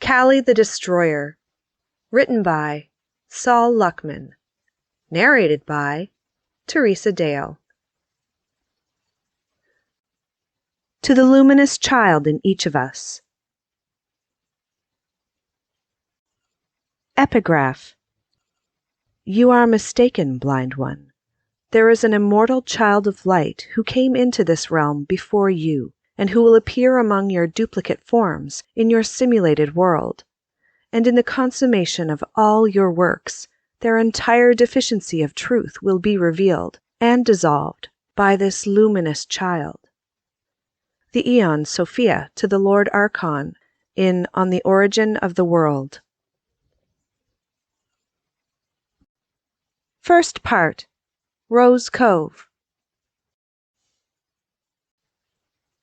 CALI the Destroyer. Written by Saul Luckman. Narrated by Teresa Dale. To the luminous child in each of us. Epigraph. You are mistaken, blind one. There is an immortal child of light who came into this realm before you, and who will appear among your duplicate forms in your simulated world. And in the consummation of all your works, their entire deficiency of truth will be revealed and dissolved by this luminous child. The Gaia-Sophia to the Lord Archon in On the Origin of the World. First part, Rose Cove.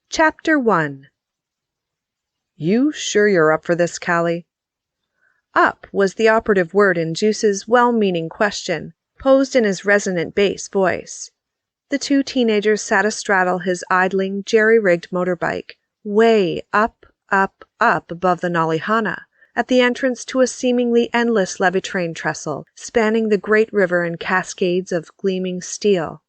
Chapter 1. You sure you're up for this, Cali? Up was the operative word in Juice's well-meaning question, posed in his resonant bass voice. The two teenagers sat astraddle his idling, jerry-rigged motorbike, way up above the Nalihana, at the entrance to a seemingly endless levee train trestle, spanning the great river in cascades of gleaming steel.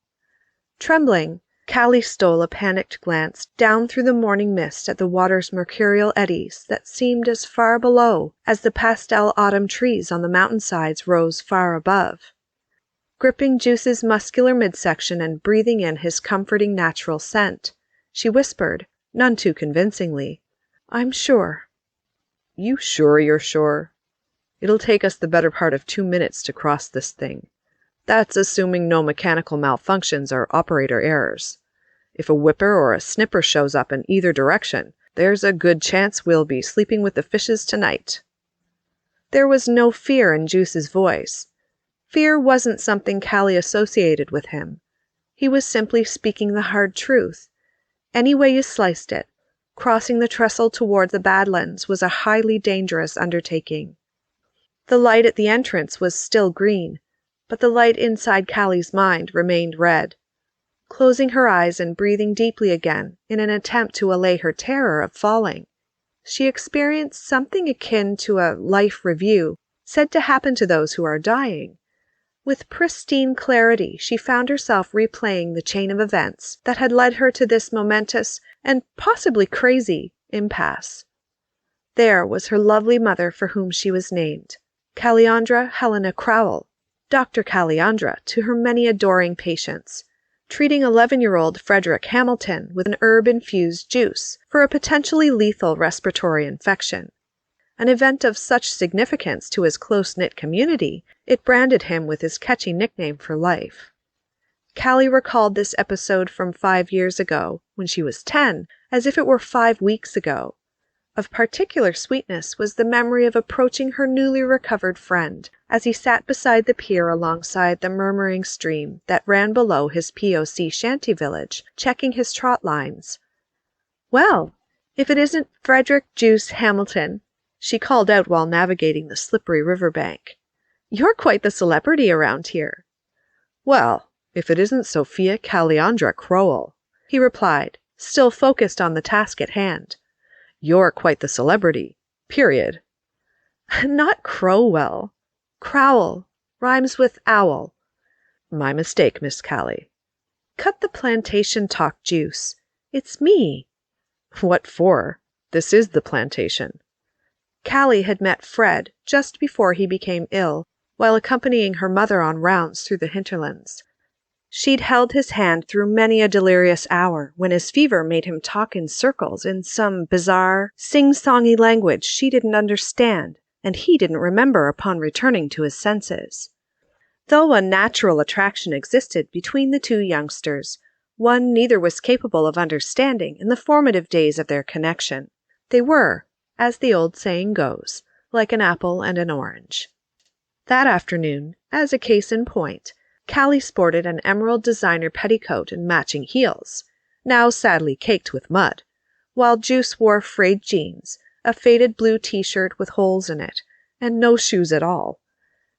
Trembling, Cali stole a panicked glance down through the morning mist at the water's mercurial eddies that seemed as far below as the pastel autumn trees on the mountainsides rose far above. Gripping Juice's muscular midsection and breathing in his comforting natural scent, she whispered, none too convincingly, "I'm sure." You sure you're sure? It'll take us the better part of 2 minutes to cross this thing. That's assuming no mechanical malfunctions or operator errors. If a whipper or a snipper shows up in either direction, there's a good chance we'll be sleeping with the fishes tonight. There was no fear in Juice's voice. Fear wasn't something Cali associated with him. He was simply speaking the hard truth. Any way you sliced it, crossing the trestle toward the Badlands was a highly dangerous undertaking. The light at the entrance was still green, but the light inside Cali's mind remained red. Closing her eyes and breathing deeply again in an attempt to allay her terror of falling, she experienced something akin to a life review said to happen to those who are dying. With pristine clarity, she found herself replaying the chain of events that had led her to this momentous and possibly crazy impasse. There was her lovely mother for whom she was named, Caliandra Helena Crowell, Dr. Caliandra to her many adoring patients, treating 11-year-old Frederick Hamilton with an herb-infused juice for a potentially lethal respiratory infection. An event of such significance to his close-knit community, it branded him with his catchy nickname for life. Cali recalled this episode from 5 years ago, when she was 10, as if it were 5 weeks ago. Of particular sweetness was the memory of approaching her newly recovered friend, as he sat beside the pier alongside the murmuring stream that ran below his POC shanty village, checking his trot lines. "Well, if it isn't Frederick Juice Hamilton," she called out while navigating the slippery riverbank. "You're quite the celebrity around here." "Well, if it isn't Sophia Caliandra Crowell," he replied, still focused on the task at hand. "You're quite the celebrity. Period." "Not Crowell. Crowell. Rhymes with owl." "My mistake, Miss Cali." "Cut the plantation talk, Juice. It's me." "What for? This is the plantation." Cali had met Fred just before he became ill, while accompanying her mother on rounds through the hinterlands. She'd held his hand through many a delirious hour when his fever made him talk in circles in some bizarre, sing-songy language she didn't understand and he didn't remember upon returning to his senses. Though a natural attraction existed between the two youngsters, one neither was capable of understanding in the formative days of their connection. They were, as the old saying goes, like an apple and an orange. That afternoon, as a case in point, Cali sported an emerald designer petticoat and matching heels, now sadly caked with mud, while Juice wore frayed jeans, a faded blue t-shirt with holes in it, and no shoes at all.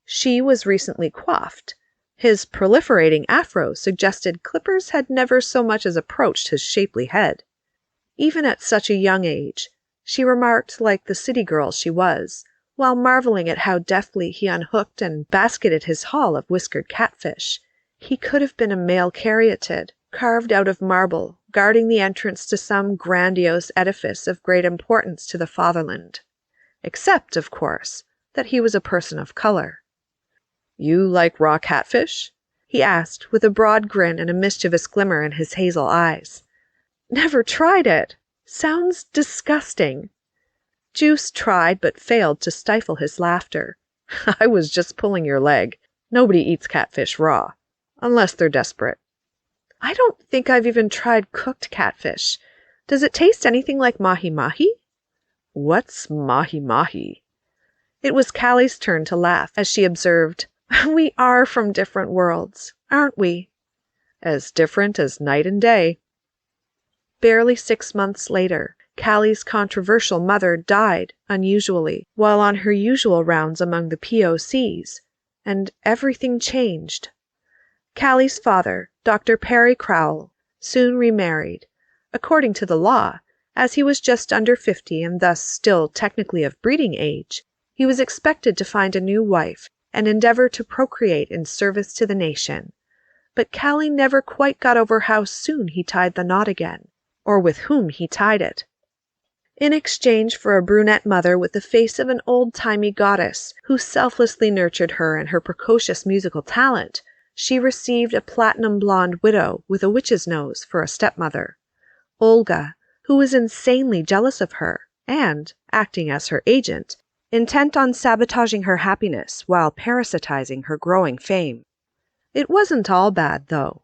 She was recently coiffed. His proliferating afro suggested clippers had never so much as approached his shapely head. Even at such a young age, she remarked like the city girl she was, while marveling at how deftly he unhooked and basketed his haul of whiskered catfish. He could have been a male caryatid, carved out of marble, guarding the entrance to some grandiose edifice of great importance to the Fatherland. Except, of course, that he was a person of color. "You like raw catfish?" he asked, with a broad grin and a mischievous glimmer in his hazel eyes. "Never tried it. Sounds disgusting." Juice tried but failed to stifle his laughter. "I was just pulling your leg. Nobody eats catfish raw, unless they're desperate." "I don't think I've even tried cooked catfish. Does it taste anything like mahi-mahi?" "What's mahi-mahi?" It was Cali's turn to laugh as she observed, "We are from different worlds, aren't we?" "As different as night and day." Barely 6 months later, Cali's controversial mother died unusually while on her usual rounds among the POCs, and everything changed. Cali's father, Dr. Perry Crowell, soon remarried. According to the law, as he was just under 50 and thus still technically of breeding age, he was expected to find a new wife and endeavor to procreate in service to the nation. But Cali never quite got over how soon he tied the knot again, or with whom he tied it. In exchange for a brunette mother with the face of an old-timey goddess who selflessly nurtured her and her precocious musical talent, she received a platinum-blonde widow with a witch's nose for a stepmother, Olga, who was insanely jealous of her and, acting as her agent, intent on sabotaging her happiness while parasitizing her growing fame. It wasn't all bad, though.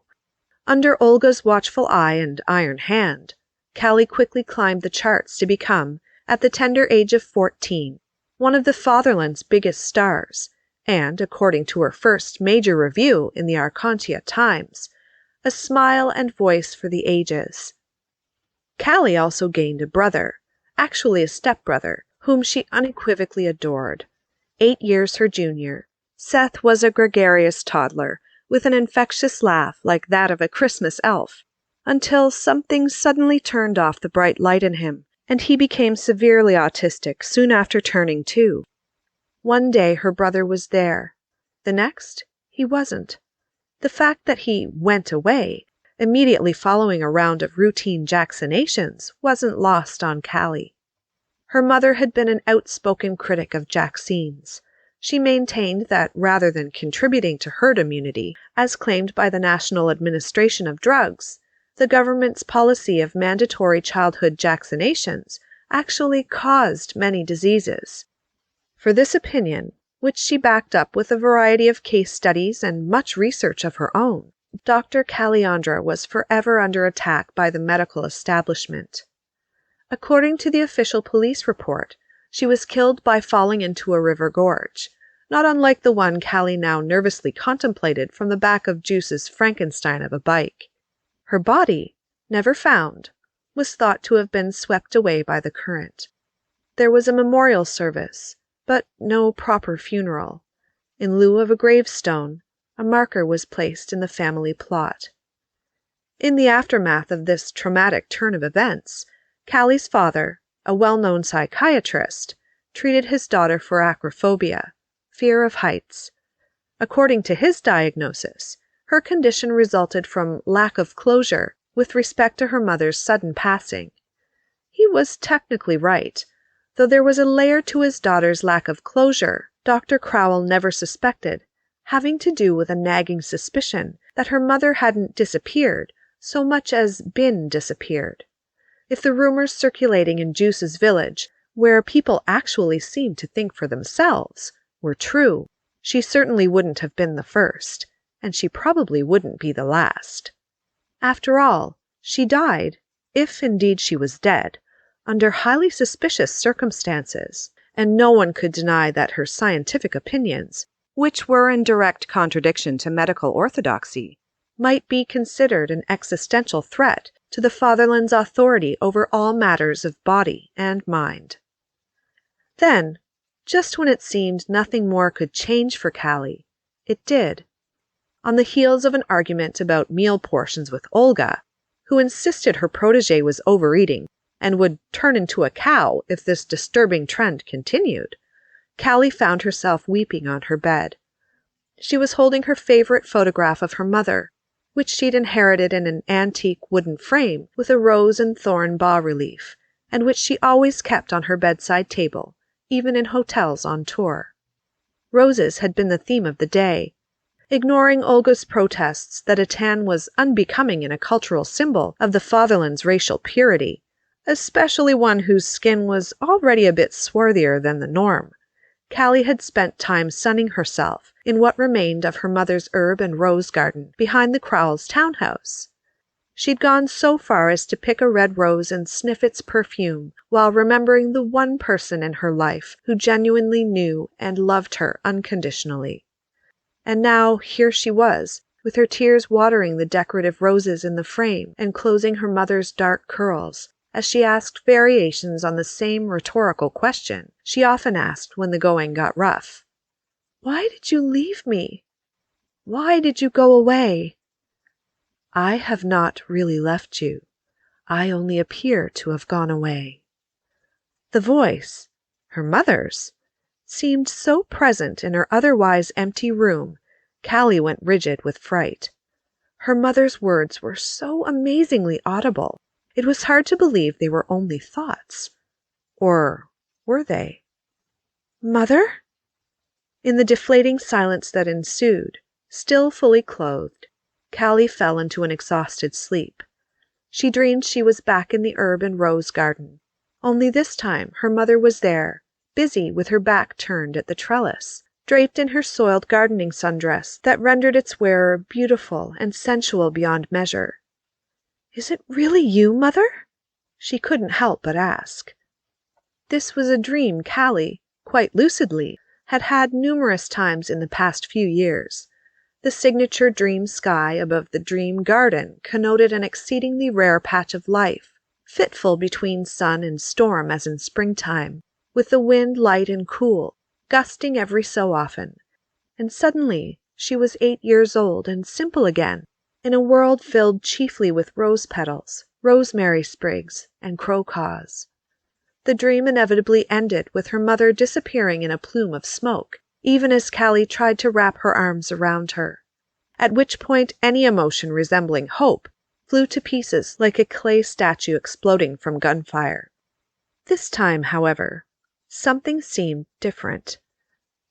Under Olga's watchful eye and iron hand, Cali quickly climbed the charts to become, at the tender age of 14, one of the Fatherland's biggest stars, and, according to her first major review in the Archontia Times, a smile and voice for the ages. Cali also gained a brother, actually a stepbrother, whom she unequivocally adored. 8 years her junior, Seth was a gregarious toddler, with an infectious laugh like that of a Christmas elf, until something suddenly turned off the bright light in him, and he became severely autistic soon after turning 2. One day her brother was there. The next, he wasn't. The fact that he went away, immediately following a round of routine jacksinations, wasn't lost on Cali. Her mother had been an outspoken critic of Jacksines. She maintained that rather than contributing to herd immunity, as claimed by the National Administration of Drugs, the government's policy of mandatory childhood jacksinations actually caused many diseases. For this opinion, which she backed up with a variety of case studies and much research of her own, Dr. Caliandra was forever under attack by the medical establishment. According to the official police report, she was killed by falling into a river gorge, not unlike the one Cali now nervously contemplated from the back of Juice's Frankenstein of a bike. Her body, never found, was thought to have been swept away by the current. There was a memorial service, but no proper funeral. In lieu of a gravestone, a marker was placed in the family plot. In the aftermath of this traumatic turn of events, Cali's father, a well-known psychiatrist, treated his daughter for acrophobia, fear of heights. According to his diagnosis, her condition resulted from lack of closure with respect to her mother's sudden passing. He was technically right, though there was a layer to his daughter's lack of closure Dr. Crowell never suspected, having to do with a nagging suspicion that her mother hadn't disappeared so much as been disappeared. If the rumors circulating in Juice's village, where people actually seemed to think for themselves, were true, she certainly wouldn't have been the first, and she probably wouldn't be the last. After all, she died, if indeed she was dead, under highly suspicious circumstances, and no one could deny that her scientific opinions, which were in direct contradiction to medical orthodoxy, might be considered an existential threat to the Fatherland's authority over all matters of body and mind. Then, just when it seemed nothing more could change for Cali, it did. On the heels of an argument about meal portions with Olga, who insisted her protégé was overeating, and would turn into a cow if this disturbing trend continued, Cali found herself weeping on her bed. She was holding her favorite photograph of her mother, which she'd inherited in an antique wooden frame with a rose and thorn bas-relief, and which she always kept on her bedside table, even in hotels on tour. Roses had been the theme of the day. Ignoring Olga's protests that a tan was unbecoming in a cultural symbol of the Fatherland's racial purity, especially one whose skin was already a bit swarthier than the norm, Cali had spent time sunning herself in what remained of her mother's herb and rose garden behind the Crowells' townhouse. She'd gone so far as to pick a red rose and sniff its perfume while remembering the one person in her life who genuinely knew and loved her unconditionally. And now here she was, with her tears watering the decorative roses in the frame and closing her mother's dark curls, as she asked variations on the same rhetorical question she often asked when the going got rough. "Why did you leave me? Why did you go away?" "I have not really left you. I only appear to have gone away." The voice, her mother's, seemed so present in her otherwise empty room, Cali went rigid with fright. Her mother's words were so amazingly audible, it was hard to believe they were only thoughts. Or were they? "Mother?" In the deflating silence that ensued, still fully clothed, Cali fell into an exhausted sleep. She dreamed she was back in the herb and rose garden, only this time her mother was there, busy with her back turned at the trellis, draped in her soiled gardening sundress that rendered its wearer beautiful and sensual beyond measure. "Is it really you, Mother?" she couldn't help but ask. This was a dream Cali, quite lucidly, had had numerous times in the past few years. The signature dream sky above the dream garden connoted an exceedingly rare patch of life, fitful between sun and storm as in springtime, with the wind light and cool, gusting every so often. And suddenly she was 8 years old and simple again, in a world filled chiefly with rose petals, rosemary sprigs, and crowcaws. The dream inevitably ended with her mother disappearing in a plume of smoke, even as Cali tried to wrap her arms around her, at which point any emotion resembling hope flew to pieces like a clay statue exploding from gunfire. This time, however, something seemed different.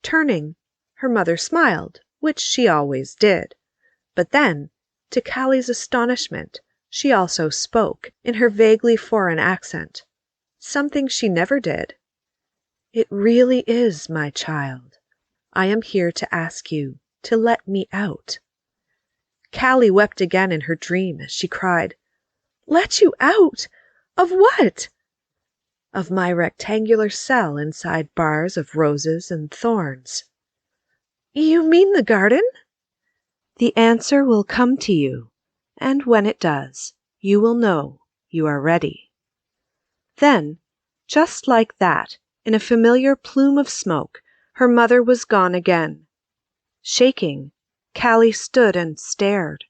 Turning, her mother smiled, which she always did. But then, to Cali's astonishment, she also spoke, in her vaguely foreign accent. Something she never did. "It really is, my child. I am here to ask you to let me out." Cali wept again in her dream as she cried, "Let you out? Of what?" "Of my rectangular cell inside bars of roses and thorns." "You mean the garden?" "The answer will come to you, and when it does, you will know you are ready." Then, just like that, in a familiar plume of smoke, her mother was gone again. Shaking, Cali stood and stared.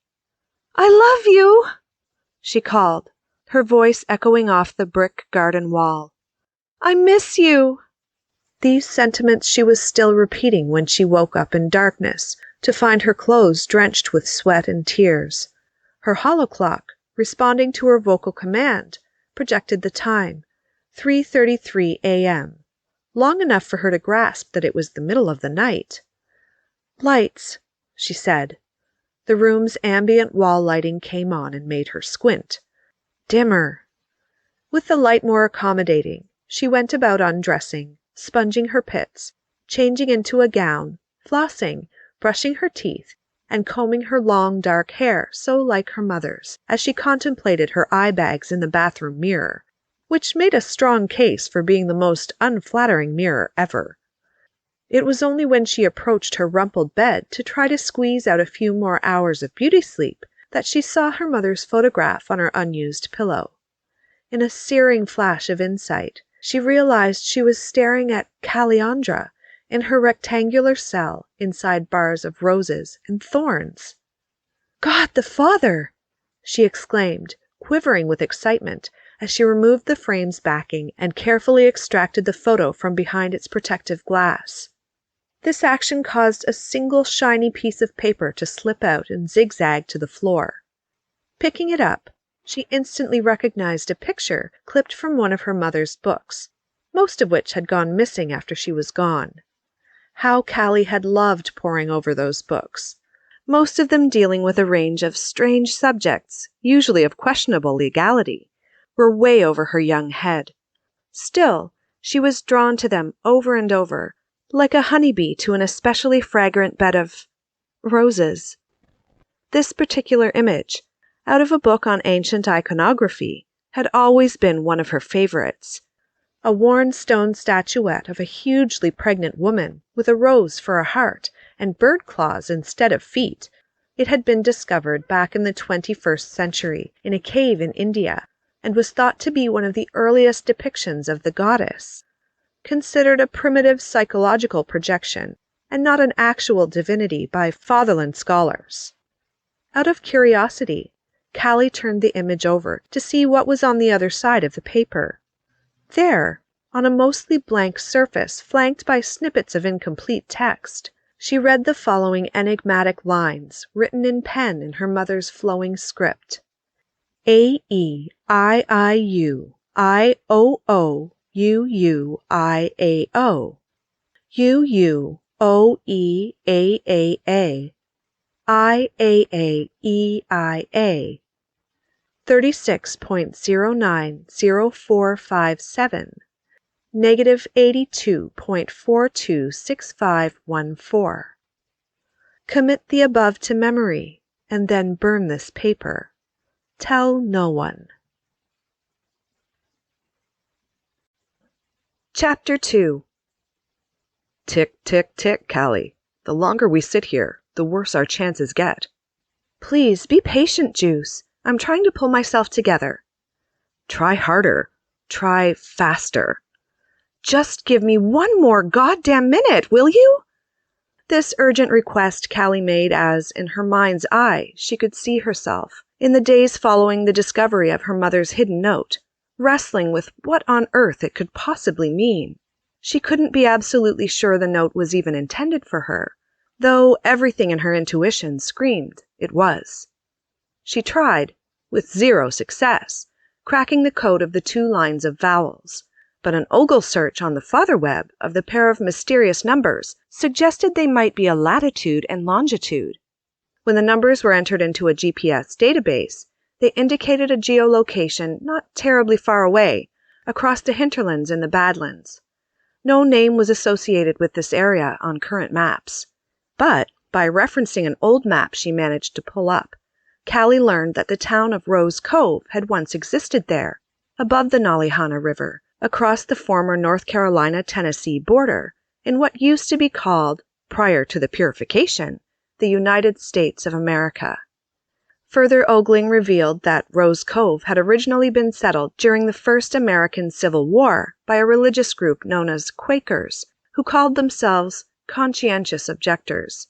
"I love you!" she called, her voice echoing off the brick garden wall. "I miss you!" These sentiments she was still repeating when she woke up in darkness to find her clothes drenched with sweat and tears. Her hollow clock, responding to her vocal command, projected the time, 3:33 a.m., long enough for her to grasp that it was the middle of the night. "Lights," she said. The room's ambient wall lighting came on and made her squint. "Dimmer." With the light more accommodating, she went about undressing, sponging her pits, changing into a gown, flossing, brushing her teeth, and combing her long dark hair so like her mother's, as she contemplated her eye bags in the bathroom mirror, which made a strong case for being the most unflattering mirror ever. It was only when she approached her rumpled bed to try to squeeze out a few more hours of beauty sleep that she saw her mother's photograph on her unused pillow. In a searing flash of insight, she realized she was staring at Caliandra in her rectangular cell inside bars of roses and thorns. "God the Father!" she exclaimed, quivering with excitement, as she removed the frame's backing and carefully extracted the photo from behind its protective glass. This action caused a single shiny piece of paper to slip out and zigzag to the floor. Picking it up, she instantly recognized a picture clipped from one of her mother's books, most of which had gone missing after she was gone. How Cali had loved poring over those books, most of them dealing with a range of strange subjects, usually of questionable legality, were way over her young head. Still, she was drawn to them over and over, like a honeybee to an especially fragrant bed of roses. This particular image, out of a book on ancient iconography, had always been one of her favorites. A worn stone statuette of a hugely pregnant woman with a rose for a heart and bird claws instead of feet. It had been discovered back in the 21st century in a cave in India and was thought to be one of the earliest depictions of the goddess. Considered a primitive psychological projection and not an actual divinity by Fatherland scholars. Out of curiosity, Cali turned the image over to see what was on the other side of the paper. There, on a mostly blank surface flanked by snippets of incomplete text, she read the following enigmatic lines written in pen in her mother's flowing script. A-E-I-I-U-I-O-O-U-U-I-A-O U-U-O-E-A-A-A I-A-A-E-I-A 36.090457 negative 82.426514. Commit the above to memory, and then burn this paper. Tell no one. Chapter 2. Tick, tick, tick, Cali. The longer we sit here, the worse our chances get. Please, be patient, Juice. I'm trying to pull myself together. Try harder. Try faster. Just give me one more goddamn minute, will you? This urgent request Cali made as, in her mind's eye, she could see herself, in the days following the discovery of her mother's hidden note, wrestling with what on earth it could possibly mean. She couldn't be absolutely sure the note was even intended for her, though everything in her intuition screamed it was. She tried, with zero success, cracking the code of the 2 lines of vowels, but an ogle search on the fatherweb of the pair of mysterious numbers suggested they might be a latitude and longitude. When the numbers were entered into a GPS database, they indicated a geolocation not terribly far away, across the hinterlands in the Badlands. No name was associated with this area on current maps, but by referencing an old map she managed to pull up, Cali learned that the town of Rose Cove had once existed there, above the Nalihana River, across the former North Carolina-Tennessee border, in what used to be called, prior to the purification, the United States of America. Further ogling revealed that Rose Cove had originally been settled during the First American Civil War by a religious group known as Quakers, who called themselves conscientious objectors.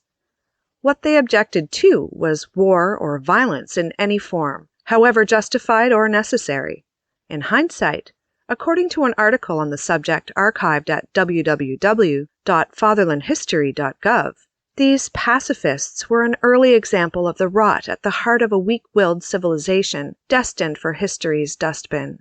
What they objected to was war or violence in any form, however justified or necessary. In hindsight, according to an article on the subject archived at www.fatherlandhistory.gov, these pacifists were an early example of the rot at the heart of a weak-willed civilization destined for history's dustbin.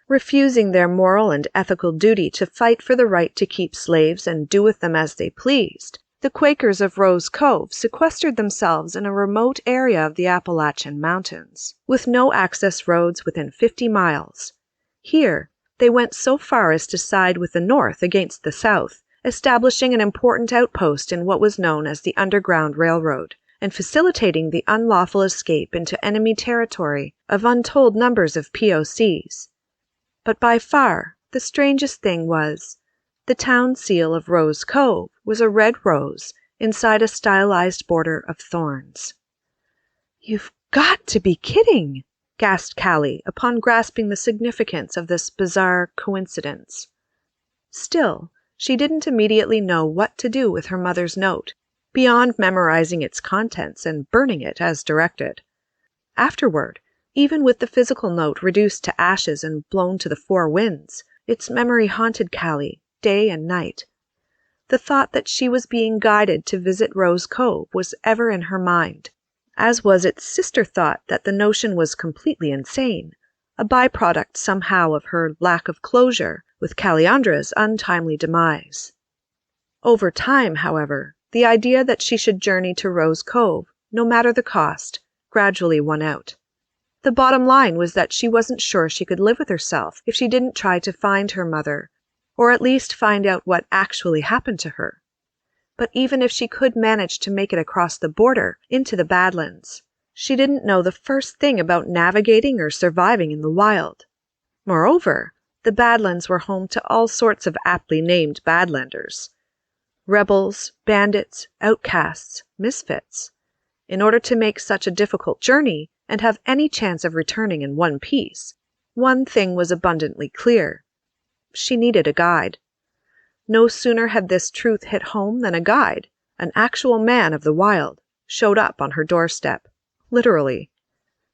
Refusing their moral and ethical duty to fight for the right to keep slaves and do with them as they pleased, the Quakers of Rose Cove sequestered themselves in a remote area of the Appalachian Mountains, with no access roads within 50 miles. Here, they went so far as to side with the North against the South, establishing an important outpost in what was known as the Underground Railroad, and facilitating the unlawful escape into enemy territory of untold numbers of POCs. But by far, the strangest thing was, the town seal of Rose Cove was a red rose inside a stylized border of thorns. "You've got to be kidding!" gasped Cali upon grasping the significance of this bizarre coincidence. Still, she didn't immediately know what to do with her mother's note, beyond memorizing its contents and burning it as directed. Afterward, Even with the physical note reduced to ashes and blown to the four winds, its memory haunted Cali, day and night. The thought that she was being guided to visit Rose Cove was ever in her mind, as was its sister thought that the notion was completely insane, a byproduct somehow of her lack of closure with Caliandra's untimely demise. Over time, however, the idea that she should journey to Rose Cove, no matter the cost, gradually won out. The bottom line was that she wasn't sure she could live with herself if she didn't try to find her mother, or at least find out what actually happened to her. But even if she could manage to make it across the border into the Badlands, she didn't know the first thing about navigating or surviving in the wild. Moreover, the Badlands were home to all sorts of aptly named Badlanders. Rebels, bandits, outcasts, misfits. In order to make such a difficult journey and have any chance of returning in one piece, one thing was abundantly clear. She needed a guide. No sooner had this truth hit home than a guide, an actual man of the wild, showed up on her doorstep. Literally.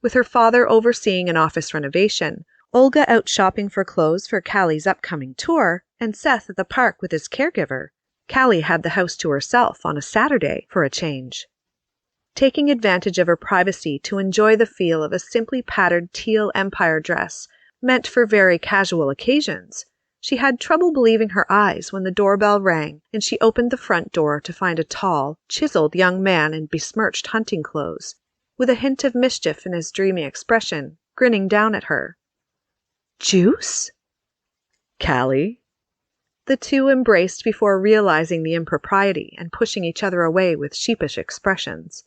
With her father overseeing an office renovation, Olga out shopping for clothes for Cali's upcoming tour, and Seth at the park with his caregiver, Cali had the house to herself on a Saturday for a change. Taking advantage of her privacy to enjoy the feel of a simply patterned teal empire dress meant for very casual occasions, she had trouble believing her eyes when the doorbell rang and she opened the front door to find a tall, chiseled young man in besmirched hunting clothes, with a hint of mischief in his dreamy expression, grinning down at her. "Juice?" "Cali?" The two embraced before realizing the impropriety and pushing each other away with sheepish expressions.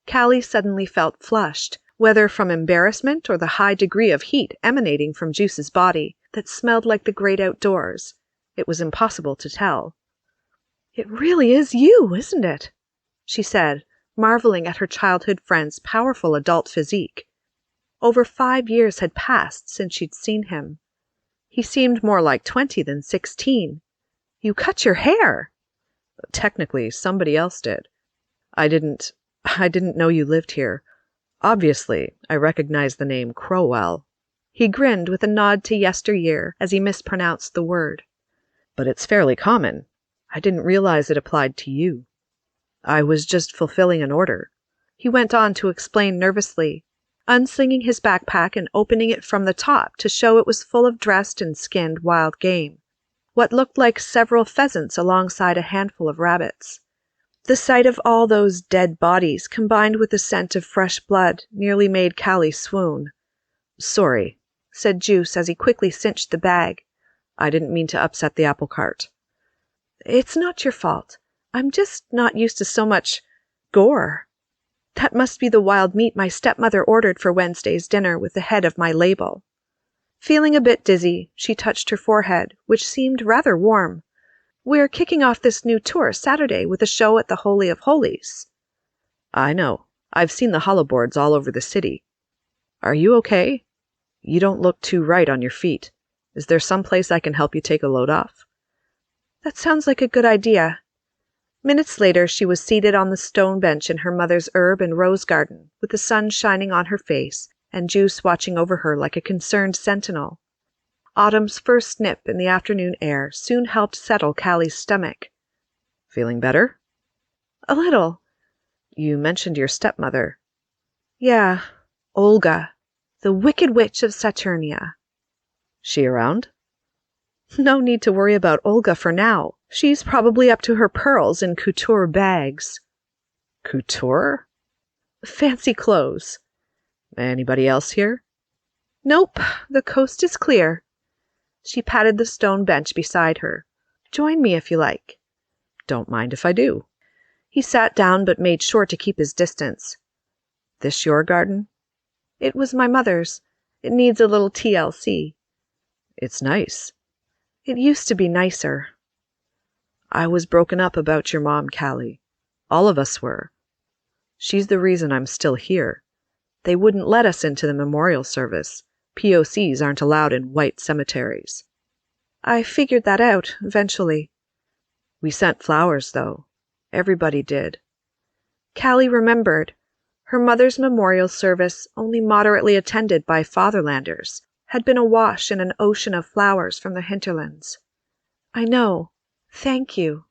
Cali suddenly felt flushed, whether from embarrassment or the high degree of heat emanating from Juice's body that smelled like the great outdoors. It was impossible to tell. "It really is you, isn't it?" she said, marveling at her childhood friend's powerful adult physique. Over 5 years had passed since she'd seen him. He seemed more like 20 than 16. "You cut your hair!" "Technically, somebody else did. I didn't know you lived here. Obviously, I recognized the name Crowell." He grinned with a nod to yesteryear as he mispronounced the word. "But it's fairly common. I didn't realize it applied to you. I was just fulfilling an order," he went on to explain nervously, unslinging his backpack and opening it from the top to show it was full of dressed and skinned wild game, what looked like several pheasants alongside a handful of rabbits. The sight of all those dead bodies combined with the scent of fresh blood nearly made Cali swoon. "Sorry," said Juice as he quickly cinched the bag. "I didn't mean to upset the apple cart." "It's not your fault. I'm just not used to so much gore. That must be the wild meat my stepmother ordered for Wednesday's dinner with the head of my label." Feeling a bit dizzy, she touched her forehead, which seemed rather warm. "We're kicking off this new tour Saturday with a show at the Holy of Holies." "I know. I've seen the holoboards all over the city. Are you okay? You don't look too right on your feet. Is there some place I can help you take a load off?" "That sounds like a good idea." Minutes later, she was seated on the stone bench in her mother's herb and rose garden, with the sun shining on her face and Juice watching over her like a concerned sentinel. Autumn's first snip in the afternoon air soon helped settle Cali's stomach. "Feeling better?" "A little." "You mentioned your stepmother." "Yeah, Olga, the Wicked Witch of Saturnia." "She around?" "No need to worry about Olga for now. She's probably up to her pearls in couture bags." "Couture?" "Fancy clothes." "Anybody else here?" "Nope, the coast is clear." She patted the stone bench beside her. "Join me if you like." "Don't mind if I do." He sat down but made sure to keep his distance. "This your garden?" "It was my mother's. It needs a little TLC." "It's nice." "It used to be nicer." "I was broken up about your mom, Cali. All of us were. She's the reason I'm still here. They wouldn't let us into the memorial service. POCs aren't allowed in white cemeteries." "I figured that out, eventually." "We sent flowers, though. Everybody did." Cali remembered. Her mother's memorial service, only moderately attended by Fatherlanders, had been awash in an ocean of flowers from the hinterlands. "I know. Thank you."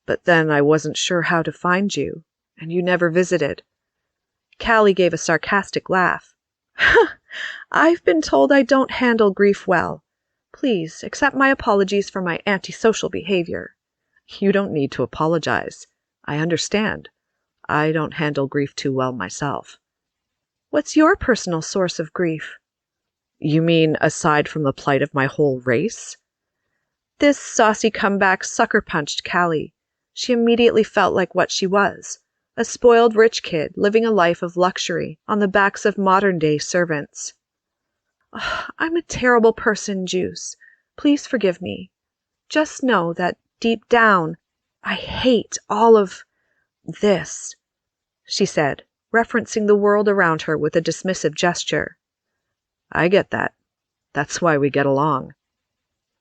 "But then I wasn't sure how to find you, and you never visited." Cali gave a sarcastic laugh. "I've been told I don't handle grief well. Please accept my apologies for my antisocial behavior." "You don't need to apologize. I understand. I don't handle grief too well myself." "What's your personal source of grief?" "You mean aside from the plight of my whole race?" This saucy comeback sucker-punched Cali. She immediately felt like what she was, a spoiled rich kid living a life of luxury on the backs of modern-day servants. "I'm a terrible person, Juice. Please forgive me. Just know that deep down, I hate all of this," she said, referencing the world around her with a dismissive gesture. "I get that. That's why we get along."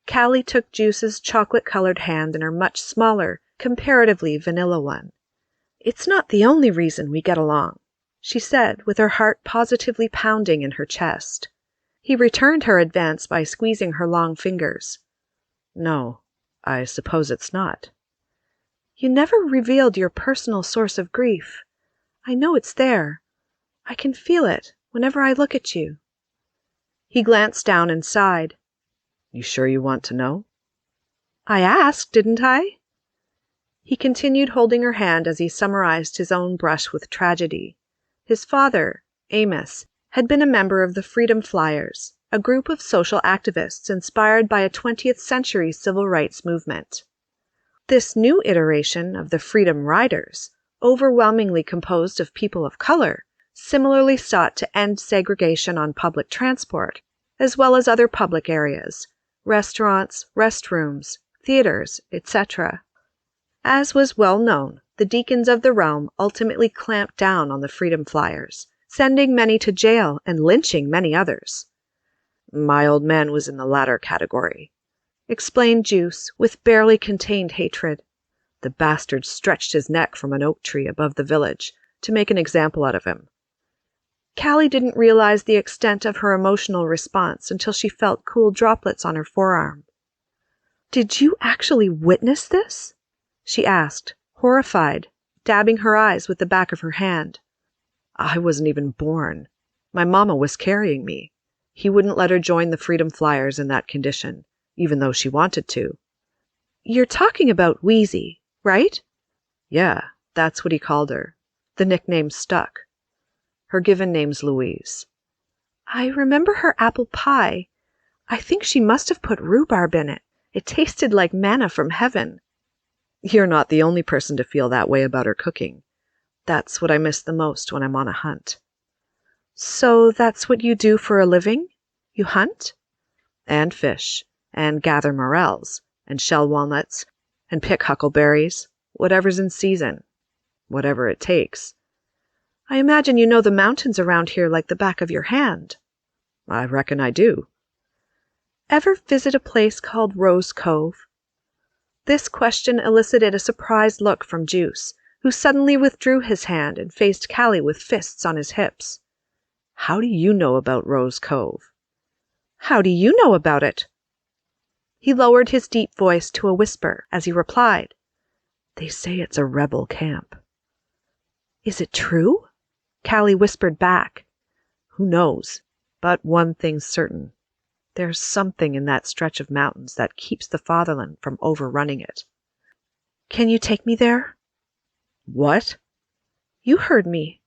Cali took Juice's chocolate-colored hand in her much smaller, comparatively vanilla one. "It's not the only reason we get along," she said, with her heart positively pounding in her chest. He returned her advance by squeezing her long fingers. "No, I suppose it's not." "You never revealed your personal source of grief. I know it's there. I can feel it whenever I look at you." He glanced down and sighed. "You sure you want to know?" "I asked, didn't I?" He continued holding her hand as he summarized his own brush with tragedy. His father, Amos, had been a member of the Freedom Flyers, a group of social activists inspired by a 20th century civil rights movement. This new iteration of the Freedom Riders, overwhelmingly composed of people of color, similarly sought to end segregation on public transport, as well as other public areas, restaurants, restrooms, theaters, etc. As was well known, the deacons of the realm ultimately clamped down on the Freedom Flyers, sending many to jail and lynching many others. "My old man was in the latter category," explained Juice, with barely contained hatred. "The bastard stretched his neck from an oak tree above the village to make an example out of him." Cali didn't realize the extent of her emotional response until she felt cool droplets on her forearm. "Did you actually witness this?" she asked, horrified, dabbing her eyes with the back of her hand. "I wasn't even born. My mama was carrying me. He wouldn't let her join the Freedom Flyers in that condition, even though she wanted to." "You're talking about Wheezy, right?" "Yeah, that's what he called her. The nickname stuck. Her given name's Louise." "I remember her apple pie. I think she must have put rhubarb in it. It tasted like manna from heaven." "You're not the only person to feel that way about her cooking. That's what I miss the most when I'm on a hunt." "So that's what you do for a living? You hunt?" "And fish, and gather morels, and shell walnuts, and pick huckleberries, whatever's in season. Whatever it takes." "I imagine you know the mountains around here like the back of your hand." "I reckon I do." "Ever visit a place called Rose Cove?" This question elicited a surprised look from Juice, who suddenly withdrew his hand and faced Cali with fists on his hips. "How do you know about Rose Cove?" "How do you know about it?" He lowered his deep voice to a whisper as he replied, "They say it's a rebel camp." "Is it true?" Cali whispered back. "Who knows? But one thing's certain. There's something in that stretch of mountains that keeps the Fatherland from overrunning it." "Can you take me there?" "What?" "You heard me."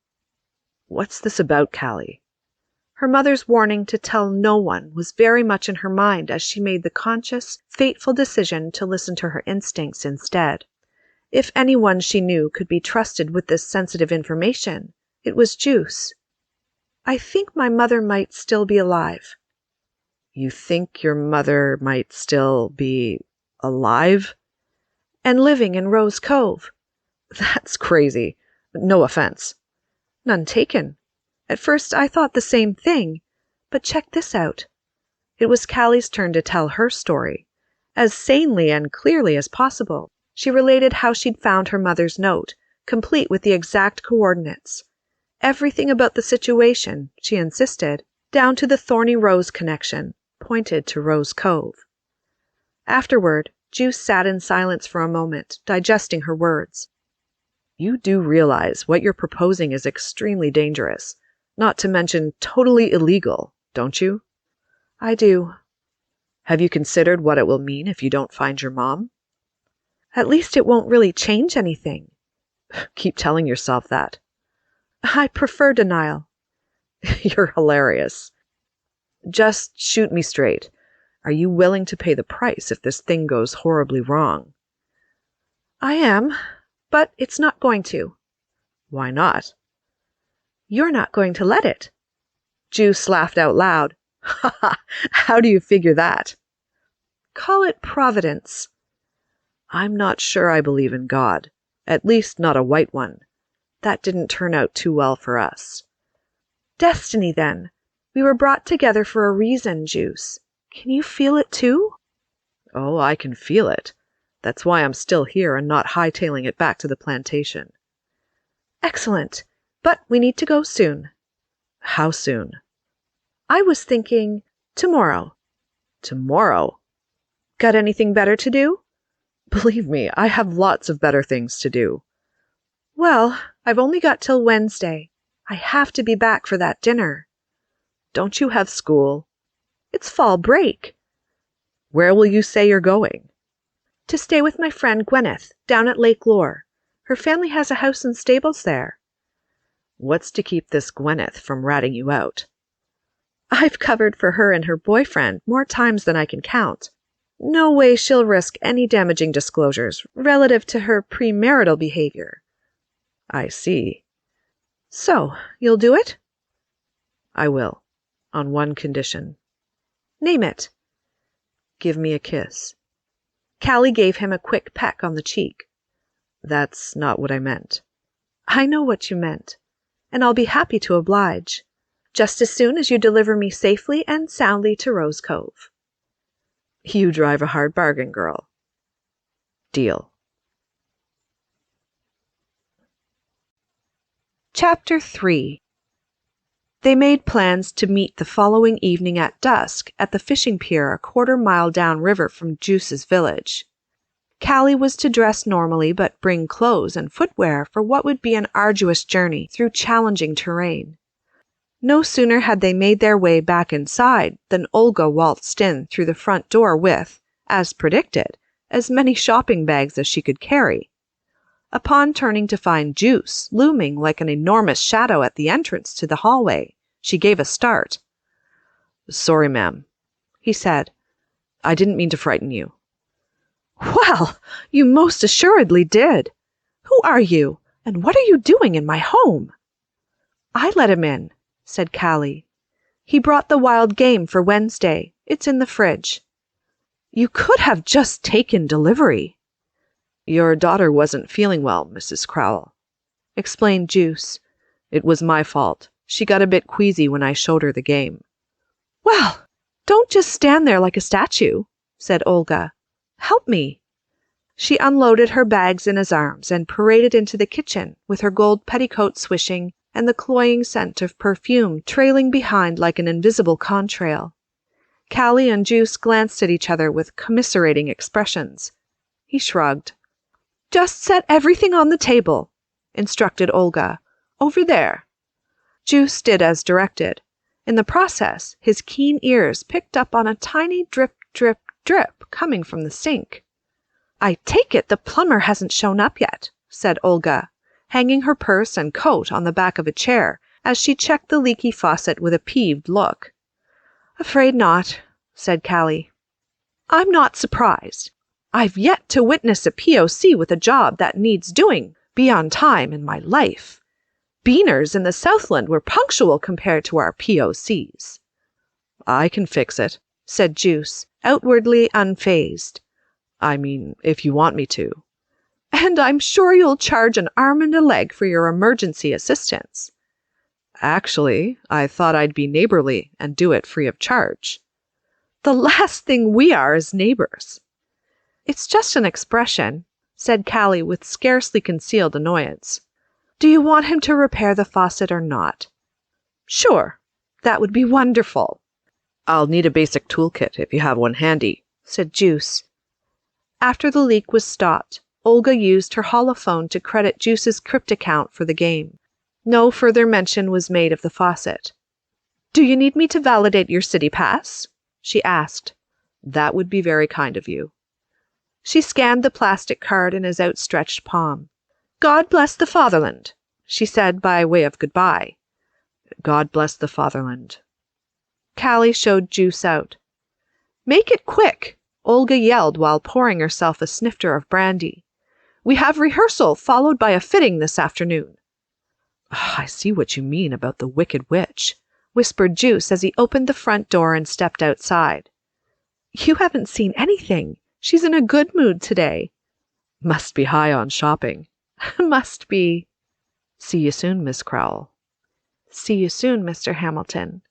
"What's this about, Cali?" Her mother's warning to tell no one was very much in her mind as she made the conscious, fateful decision to listen to her instincts instead. If anyone she knew could be trusted with this sensitive information, it was Juice. "I think my mother might still be alive." "You think your mother might still be alive?" "And living in Rose Cove." "That's crazy. No offense." "None taken. At first I thought the same thing, but check this out." It was Cali's turn to tell her story. As sanely and clearly as possible, she related how she'd found her mother's note, complete with the exact coordinates. Everything about the situation, she insisted, down to the thorny rose connection, pointed to Rose Cove. Afterward, Juice sat in silence for a moment, digesting her words. You do realize what you're proposing is extremely dangerous, not to mention totally illegal, don't you? I do. Have you considered what it will mean if you don't find your mom? At least it won't really change anything. Keep telling yourself that. I prefer denial. You're hilarious. Just shoot me straight. Are you willing to pay the price if this thing goes horribly wrong? I am, but it's not going to. Why not? You're not going to let it. Juice laughed out loud. Ha ha! How do you figure that? Call it providence. I'm not sure I believe in God. At least not a white one. That didn't turn out too well for us. Destiny, then. We were brought together for a reason, Juice. Can you feel it too? Oh, I can feel it. That's why I'm still here and not hightailing it back to the plantation. Excellent. But we need to go soon. How soon? I was thinking tomorrow. Tomorrow? Got anything better to do? Believe me, I have lots of better things to do. Well, I've only got till Wednesday. I have to be back for that dinner. Don't you have school? It's fall break. Where will you say you're going? To stay with my friend Gwyneth, down at Lake Lore. Her family has a house and stables there. What's to keep this Gwyneth from ratting you out? I've covered for her and her boyfriend more times than I can count. No way she'll risk any damaging disclosures relative to her premarital behavior. I see. So, you'll do it? I will, on one condition. Name it. Give me a kiss. Cali gave him a quick peck on the cheek. That's not what I meant. I know what you meant, and I'll be happy to oblige, just as soon as you deliver me safely and soundly to Rose Cove. You drive a hard bargain, girl. Deal. Chapter 3. They made plans to meet the following evening at dusk at the fishing pier a quarter-mile downriver from Juice's village. Cali was to dress normally but bring clothes and footwear for what would be an arduous journey through challenging terrain. No sooner had they made their way back inside than Olga waltzed in through the front door with, as predicted, as many shopping bags as she could carry. Upon turning to find Juice looming like an enormous shadow at the entrance to the hallway, she gave a start. Sorry, ma'am, he said. I didn't mean to frighten you. Well, you most assuredly did. Who are you, and what are you doing in my home? I let him in, said Cali. He brought the wild game for Wednesday. It's in the fridge. You could have just taken delivery. Your daughter wasn't feeling well, Mrs. Crowell, explained Juice. It was my fault. She got a bit queasy when I showed her the game. Well, don't just stand there like a statue, said Olga. Help me. She unloaded her bags in his arms and paraded into the kitchen with her gold petticoat swishing and the cloying scent of perfume trailing behind like an invisible contrail. Cali and Juice glanced at each other with commiserating expressions. He shrugged. Just set everything on the table, instructed Olga. Over there. Juice did as directed. In the process, his keen ears picked up on a tiny drip, drip, drip coming from the sink. I take it the plumber hasn't shown up yet, said Olga, hanging her purse and coat on the back of a chair as she checked the leaky faucet with a peeved look. Afraid not, said Cali. I'm not surprised. I've yet to witness a POC with a job that needs doing beyond time in my life. Beaners in the Southland were punctual compared to our POCs. I can fix it, said Juice, outwardly unfazed. I mean, if you want me to. And I'm sure you'll charge an arm and a leg for your emergency assistance. Actually, I thought I'd be neighborly and do it free of charge. The last thing we are is neighbors. It's just an expression, said Cali with scarcely concealed annoyance. Do you want him to repair the faucet or not? Sure, That would be wonderful, I'll need a basic toolkit if you have one handy, said Juice. After the leak was stopped, Olga used her holophone to credit Juice's crypt account for the game. No further mention was made of the faucet. Do you need me to validate your city pass? She asked. That would be very kind of you. She scanned the plastic card in his outstretched palm. God bless the Fatherland, she said by way of goodbye. God bless the Fatherland. Cali showed Juice out. Make it quick, Olga yelled while pouring herself a snifter of brandy. We have rehearsal followed by a fitting this afternoon. I see what you mean about the Wicked Witch, whispered Juice as he opened the front door and stepped outside. You haven't seen anything. She's in a good mood today. Must be high on shopping. Must be. See you soon, Miss Crowell. See you soon, Mr. Hamilton.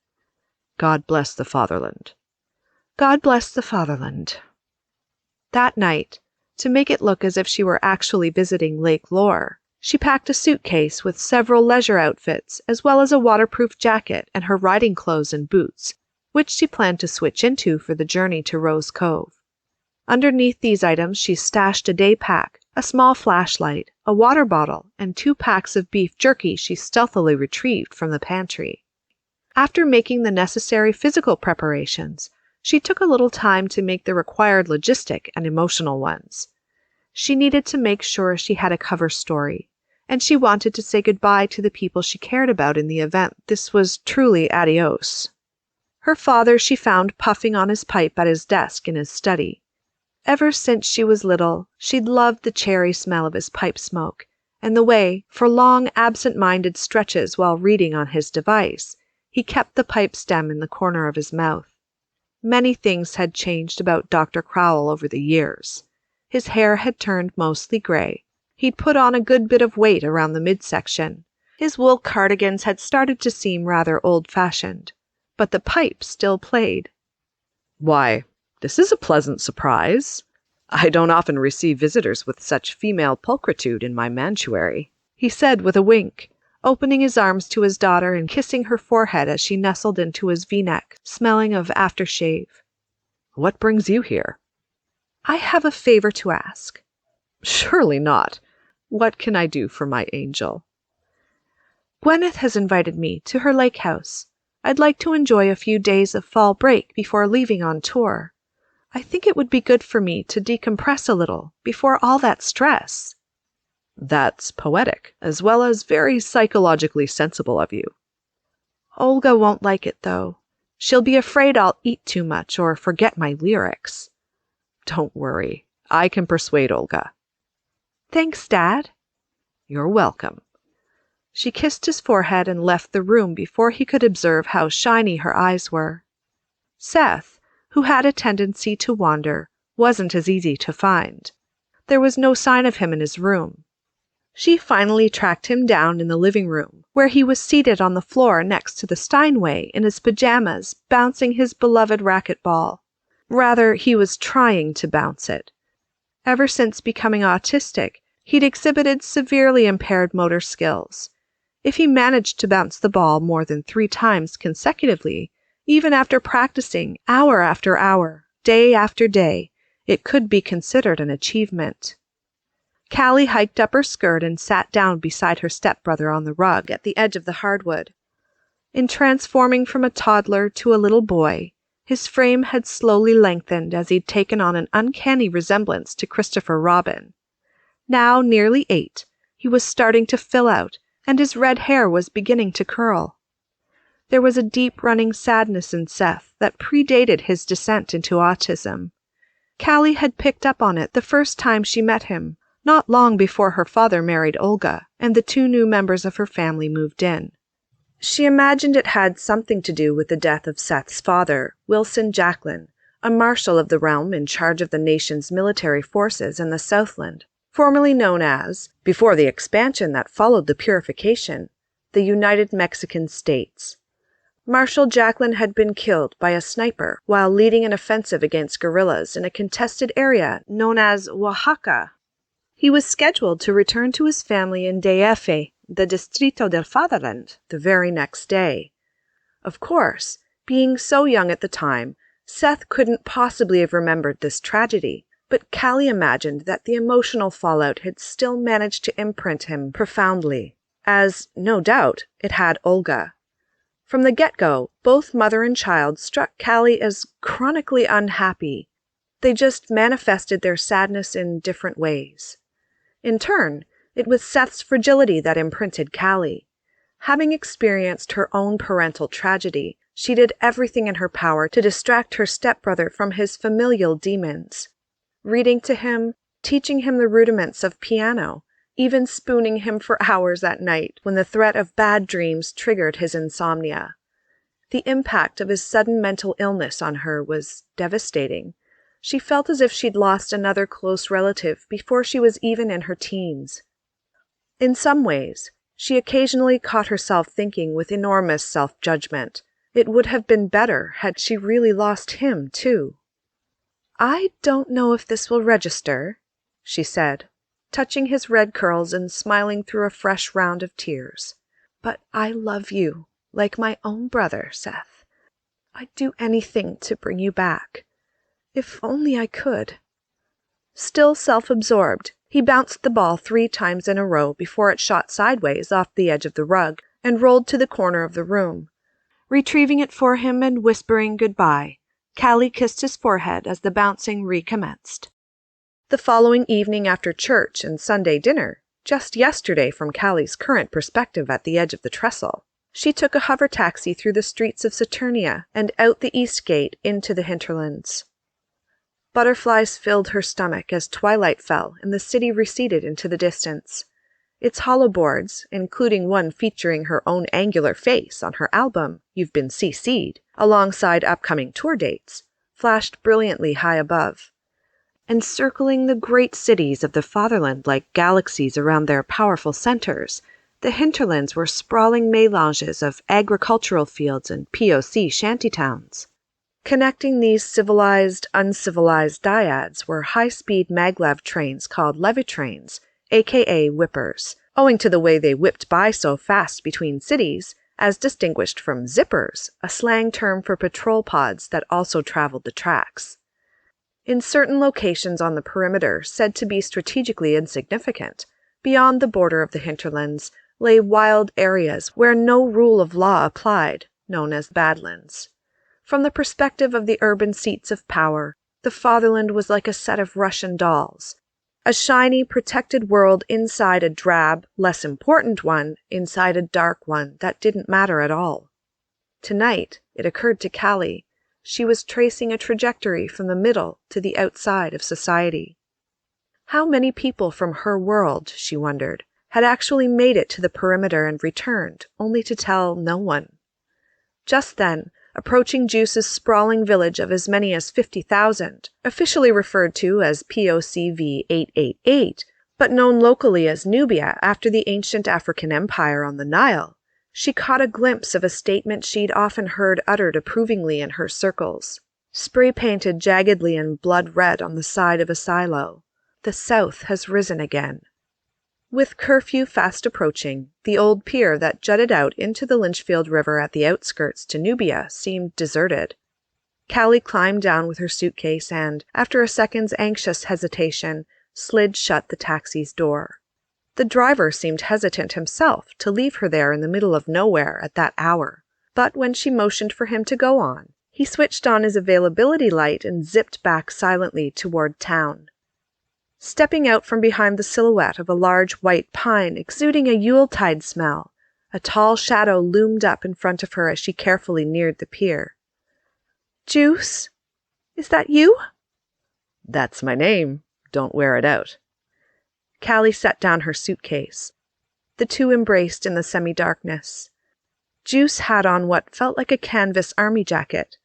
God bless the Fatherland. God bless the Fatherland. That night, to make it look as if she were actually visiting Lake Lore, she packed a suitcase with several leisure outfits, as well as a waterproof jacket and her riding clothes and boots, which she planned to switch into for the journey to Rose Cove. Underneath these items, she stashed a day pack, a small flashlight, a water bottle, and 2 packs of beef jerky she stealthily retrieved from the pantry. After making the necessary physical preparations, she took a little time to make the required logistic and emotional ones. She needed to make sure she had a cover story, and she wanted to say goodbye to the people she cared about in the event this was truly adios. Her father she found puffing on his pipe at his desk in his study. Ever since she was little, she'd loved the cherry smell of his pipe smoke, and the way, for long absent-minded stretches while reading on his device, he kept the pipe stem in the corner of his mouth. Many things had changed about Dr. Crowell over the years. His hair had turned mostly gray. He'd put on a good bit of weight around the midsection. His wool cardigans had started to seem rather old-fashioned, but the pipe still played. Why, this is a pleasant surprise. I don't often receive visitors with such female pulchritude in my mantuary, he said with a wink, opening his arms to his daughter and kissing her forehead as she nestled into his v-neck, smelling of aftershave. What brings you here? I have a favor to ask. Surely not. What can I do for my angel? Gwyneth has invited me to her lake house. I'd like to enjoy a few days of fall break before leaving on tour. I think it would be good for me to decompress a little before all that stress. That's poetic, as well as very psychologically sensible of you. Olga won't like it, though. She'll be afraid I'll eat too much or forget my lyrics. Don't worry. I can persuade Olga. Thanks, Dad. You're welcome. She kissed his forehead and left the room before he could observe how shiny her eyes were. Seth, who had a tendency to wander, wasn't as easy to find. There was no sign of him in his room. She finally tracked him down in the living room, where he was seated on the floor next to the Steinway in his pajamas, bouncing his beloved racquetball. Rather, he was trying to bounce it. Ever since becoming autistic, he'd exhibited severely impaired motor skills. If he managed to bounce the ball more than 3 times consecutively, even after practicing hour after hour, day after day, it could be considered an achievement. Cali hiked up her skirt and sat down beside her stepbrother on the rug at the edge of the hardwood. In transforming from a toddler to a little boy, his frame had slowly lengthened as he'd taken on an uncanny resemblance to Christopher Robin. Now nearly 8, he was starting to fill out, and his red hair was beginning to curl. There was a deep-running sadness in Seth that predated his descent into autism. Cali had picked up on it the first time she met him, not long before her father married Olga, and the 2 new members of her family moved in. She imagined it had something to do with the death of Seth's father, Wilson Jacklin, a marshal of the realm in charge of the nation's military forces in the Southland, formerly known as, before the expansion that followed the purification, the United Mexican States. Marshal Jacklin had been killed by a sniper while leading an offensive against guerrillas in a contested area known as Oaxaca. He was scheduled to return to his family in DF, the Distrito del Fatherland, the very next day. Of course, being so young at the time, Seth couldn't possibly have remembered this tragedy, but Cali imagined that the emotional fallout had still managed to imprint him profoundly, as, no doubt, it had Olga. From the get-go, both mother and child struck Cali as chronically unhappy. They just manifested their sadness in different ways. In turn, it was Seth's fragility that imprinted Cali. Having experienced her own parental tragedy, she did everything in her power to distract her stepbrother from his familial demons. Reading to him, teaching him the rudiments of piano, even spooning him for hours at night when the threat of bad dreams triggered his insomnia. The impact of his sudden mental illness on her was devastating. She felt as if she'd lost another close relative before she was even in her teens. In some ways, she occasionally caught herself thinking with enormous self-judgment. It would have been better had she really lost him, too. "I don't know if this will register," she said, touching his red curls and smiling through a fresh round of tears. "But I love you, like my own brother, Seth. I'd do anything to bring you back. If only I could." Still self-absorbed, he bounced the ball 3 times in a row before it shot sideways off the edge of the rug and rolled to the corner of the room. Retrieving it for him and whispering goodbye, Cali kissed his forehead as the bouncing recommenced. The following evening after church and Sunday dinner, just yesterday from Cali's current perspective at the edge of the trestle, she took a hover taxi through the streets of Saturnia and out the east gate into the hinterlands. Butterflies filled her stomach as twilight fell and the city receded into the distance. Its hollow boards, including one featuring her own angular face on her album, You've Been CC'd, alongside upcoming tour dates, flashed brilliantly high above. Encircling the great cities of the Fatherland like galaxies around their powerful centers, the hinterlands were sprawling melanges of agricultural fields and POC shantytowns. Connecting these civilized, uncivilized dyads were high-speed maglev trains called levitrains, aka whippers, owing to the way they whipped by so fast between cities, as distinguished from zippers, a slang term for patrol pods that also traveled the tracks. In certain locations on the perimeter said to be strategically insignificant, beyond the border of the hinterlands lay wild areas where no rule of law applied, known as badlands. From the perspective of the urban seats of power, the Fatherland was like a set of Russian dolls, a shiny, protected world inside a drab, less important one inside a dark one that didn't matter at all. Tonight, it occurred to Cali, she was tracing a trajectory from the middle to the outside of society. How many people from her world, she wondered, had actually made it to the perimeter and returned, only to tell no one? Just then, approaching Juice's sprawling village of as many as 50,000, officially referred to as POCV 888, but known locally as Nubia after the ancient African empire on the Nile, she caught a glimpse of a statement she'd often heard uttered approvingly in her circles, spray-painted jaggedly and blood-red on the side of a silo. "The South has risen again." With curfew fast approaching, the old pier that jutted out into the Lynchfield River at the outskirts to Nubia seemed deserted. Cali climbed down with her suitcase and, after a second's anxious hesitation, slid shut the taxi's door. The driver seemed hesitant himself to leave her there in the middle of nowhere at that hour, but when she motioned for him to go on, he switched on his availability light and zipped back silently toward town. Stepping out from behind the silhouette of a large white pine exuding a Yuletide smell, a tall shadow loomed up in front of her as she carefully neared the pier. "Juice? Is that you?" "That's my name. Don't wear it out." Cali set down her suitcase. The two embraced in the semi-darkness. Juice had on what felt like a canvas army jacket.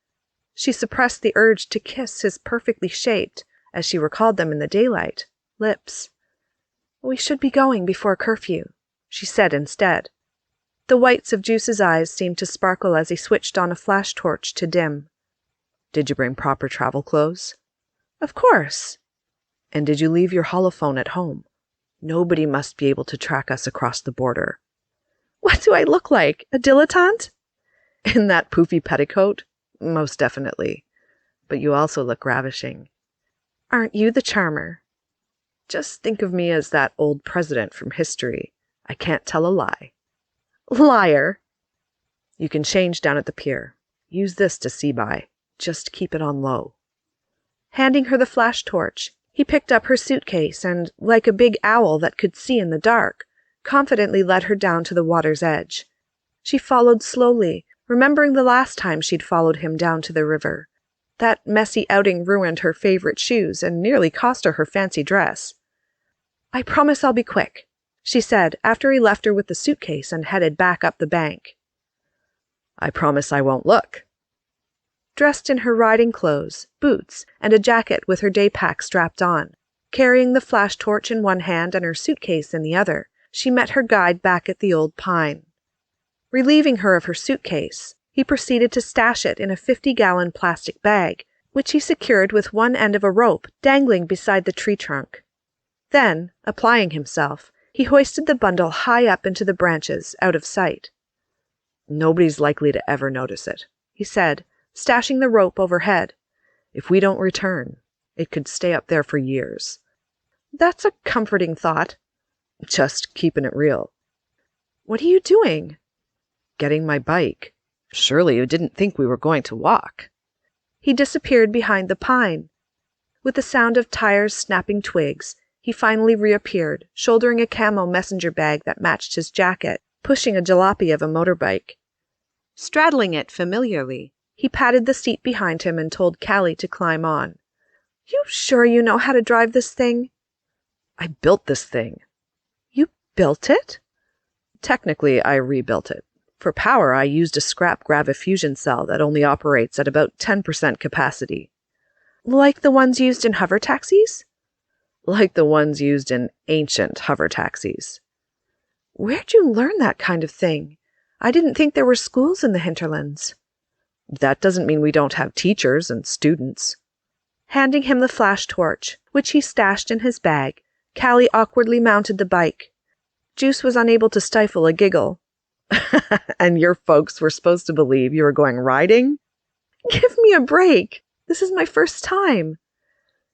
She suppressed the urge to kiss his perfectly shaped, as she recalled them in the daylight, lips. "We should be going before curfew," she said instead. The whites of Juice's eyes seemed to sparkle as he switched on a flash torch to dim. "Did you bring proper travel clothes?" "Of course." "And did you leave your holophone at home? Nobody must be able to track us across the border." What do I look like? A dilettante? In that poofy petticoat? Most definitely. But you also look ravishing. Aren't you the charmer? Just think of me as that old president from history. I can't tell a lie. Liar! You can change down at the pier. Use this to see by. Just keep it on low. Handing her the flash torch, he picked up her suitcase and, like a big owl that could see in the dark, confidently led her down to the water's edge. She followed slowly, remembering the last time she'd followed him down to the river. That messy outing ruined her favorite shoes and nearly cost her her fancy dress. I promise I'll be quick, she said after he left her with the suitcase and headed back up the bank. I promise I won't look. Dressed in her riding clothes, boots, and a jacket with her day pack strapped on, carrying the flash torch in one hand and her suitcase in the other, she met her guide back at the old pine. Relieving her of her suitcase, he proceeded to stash it in a 50-gallon plastic bag, which he secured with one end of a rope dangling beside the tree trunk. Then, applying himself, he hoisted the bundle high up into the branches, out of sight. Nobody's likely to ever notice it, he said, stashing the rope overhead. If we don't return, it could stay up there for years. That's a comforting thought. Just keeping it real. What are you doing? Getting my bike. Surely you didn't think we were going to walk. He disappeared behind the pine. With the sound of tires snapping twigs, he finally reappeared, shouldering a camo messenger bag that matched his jacket, pushing a jalopy of a motorbike. Straddling it familiarly, he patted the seat behind him and told Cali to climb on. You sure you know how to drive this thing? I built this thing. You built it? Technically, I rebuilt it. For power, I used a scrap gravifusion cell that only operates at about 10% capacity. Like the ones used in hover taxis? Like the ones used in ancient hover taxis. Where'd you learn that kind of thing? I didn't think there were schools in the hinterlands. That doesn't mean we don't have teachers and students. Handing him the flash torch, which he stashed in his bag, Cali awkwardly mounted the bike. Juice was unable to stifle a giggle. And your folks were supposed to believe you were going riding? Give me a break. This is my first time.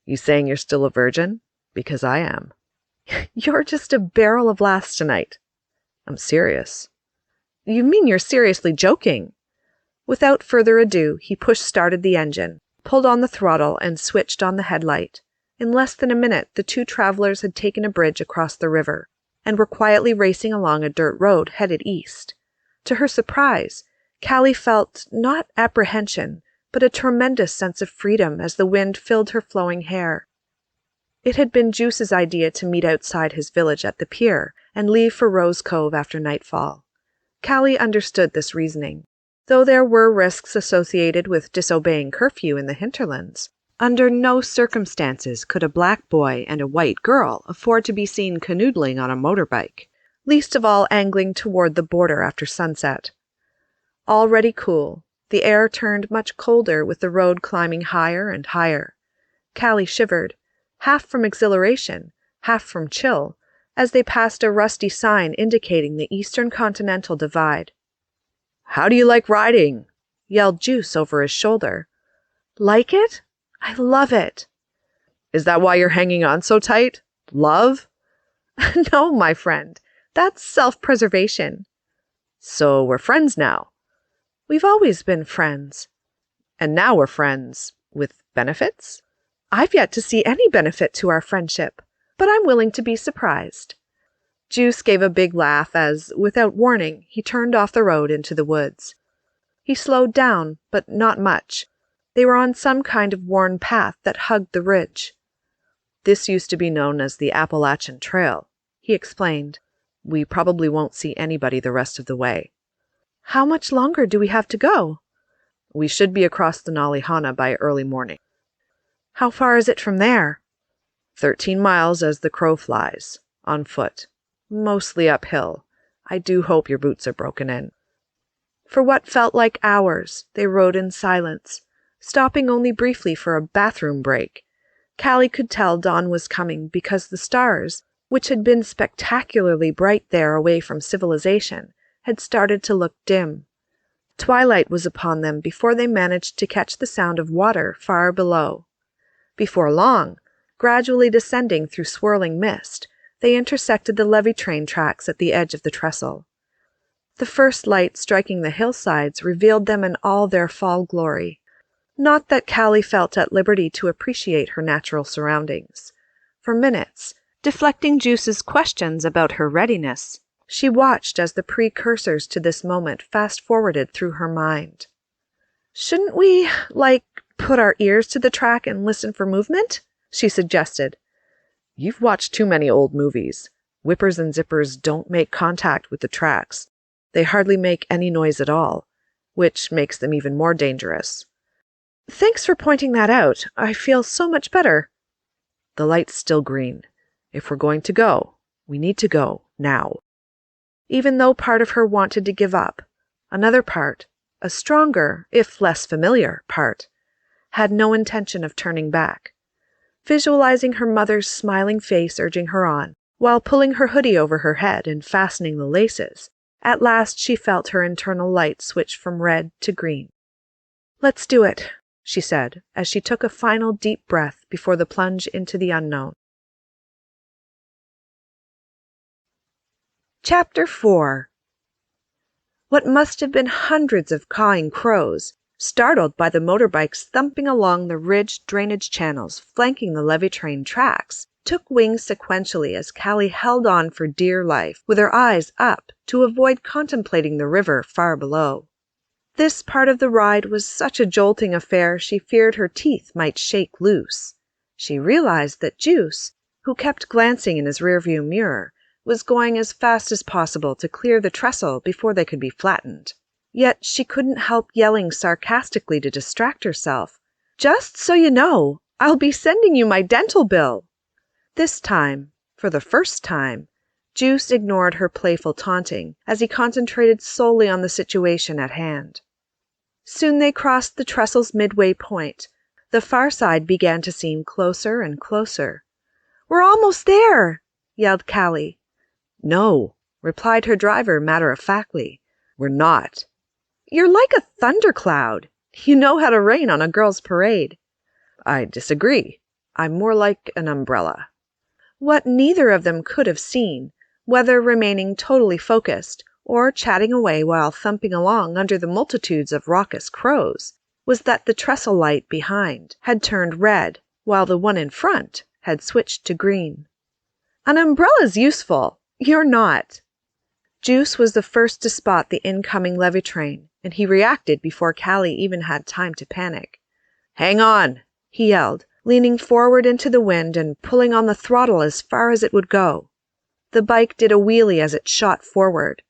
You saying you're still a virgin? Because I am. You're just a barrel of laughs tonight. I'm serious. You mean you're seriously joking? Without further ado, he push-started the engine, pulled on the throttle, and switched on the headlight. In less than a minute, the two travelers had taken a bridge across the river and were quietly racing along a dirt road headed east. To her surprise, Cali felt not apprehension, but a tremendous sense of freedom as the wind filled her flowing hair. It had been Juice's idea to meet outside his village at the pier and leave for Rose Cove after nightfall. Cali understood this reasoning. Though there were risks associated with disobeying curfew in the hinterlands, under no circumstances could a black boy and a white girl afford to be seen canoodling on a motorbike, least of all angling toward the border after sunset. Already cool, the air turned much colder with the road climbing higher and higher. Cali shivered, half from exhilaration, half from chill, as they passed a rusty sign indicating the Eastern Continental Divide. How do you like riding? Yelled Juice over his shoulder. Like it? I love it. Is that why you're hanging on so tight? Love? No, my friend. That's self-preservation. So we're friends now. We've always been friends. And now we're friends with benefits? I've yet to see any benefit to our friendship, but I'm willing to be surprised. Juice gave a big laugh as, without warning, he turned off the road into the woods. He slowed down, but not much. They were on some kind of worn path that hugged the ridge. This used to be known as the Appalachian Trail, he explained. We probably won't see anybody the rest of the way. How much longer do we have to go? We should be across the Nalihana by early morning. How far is it from there? 13 miles as the crow flies, on foot. Mostly uphill. I do hope your boots are broken in. For what felt like hours, they rode in silence, stopping only briefly for a bathroom break. Cali could tell dawn was coming because the stars, which had been spectacularly bright there away from civilization, had started to look dim. Twilight was upon them before they managed to catch the sound of water far below. Before long, gradually descending through swirling mist, they intersected the levee train tracks at the edge of the trestle. The first light striking the hillsides revealed them in all their fall glory. Not that Cali felt at liberty to appreciate her natural surroundings. For minutes, deflecting Juice's questions about her readiness, she watched as the precursors to this moment fast-forwarded through her mind. "Shouldn't we, put our ears to the track and listen for movement?" she suggested. "You've watched too many old movies. Whippers and zippers don't make contact with the tracks. They hardly make any noise at all, which makes them even more dangerous." "Thanks for pointing that out. I feel so much better." "The light's still green. If we're going to go, we need to go now." Even though part of her wanted to give up, another part, a stronger, if less familiar, part, had no intention of turning back. Visualizing her mother's smiling face urging her on, while pulling her hoodie over her head and fastening the laces, at last she felt her internal light switch from red to green. "Let's do it," she said, as she took a final deep breath before the plunge into the unknown. Chapter 4. What must have been hundreds of cawing crows, startled by the motorbikes thumping along the ridged drainage channels flanking the levee train tracks, took wing sequentially as Cali held on for dear life, with her eyes up to avoid contemplating the river far below. This part of the ride was such a jolting affair she feared her teeth might shake loose. She realized that Juice, who kept glancing in his rearview mirror, was going as fast as possible to clear the trestle before they could be flattened. Yet she couldn't help yelling sarcastically to distract herself, "Just so you know, I'll be sending you my dental bill." This time, for the first time, Juice ignored her playful taunting as he concentrated solely on the situation at hand. Soon they crossed the trestle's midway point. The far side began to seem closer and closer. "We're almost there!" yelled Cali. "No," replied her driver matter-of-factly. "We're not." "You're like a thundercloud. You know how to rain on a girls' parade." "I disagree. I'm more like an umbrella." What neither of them could have seen, whether remaining totally focused or chatting away while thumping along under the multitudes of raucous crows, was that the trestle light behind had turned red, while the one in front had switched to green. "An umbrella's useful. You're not." Juice was the first to spot the incoming levee train, and he reacted before Cali even had time to panic. "Hang on!" he yelled, leaning forward into the wind and pulling on the throttle as far as it would go. The bike did a wheelie as it shot forward.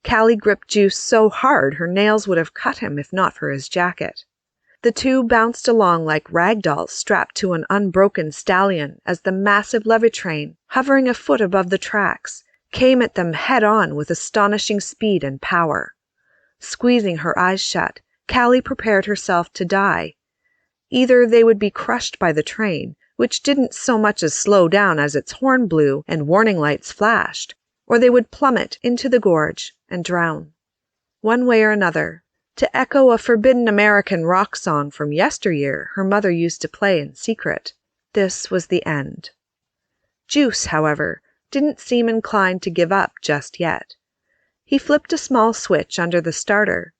Cali gripped Juice so hard her nails would have cut him if not for his jacket. The two bounced along like rag dolls strapped to an unbroken stallion as the massive levee train, hovering a foot above the tracks, came at them head-on with astonishing speed and power. Squeezing her eyes shut, Cali prepared herself to die. Either they would be crushed by the train, which didn't so much as slow down as its horn blew and warning lights flashed, or they would plummet into the gorge and drown. One way or another, to echo a forbidden American rock song from yesteryear her mother used to play in secret, this was the end. Juice, however, didn't seem inclined to give up just yet. He flipped a small switch under the starter.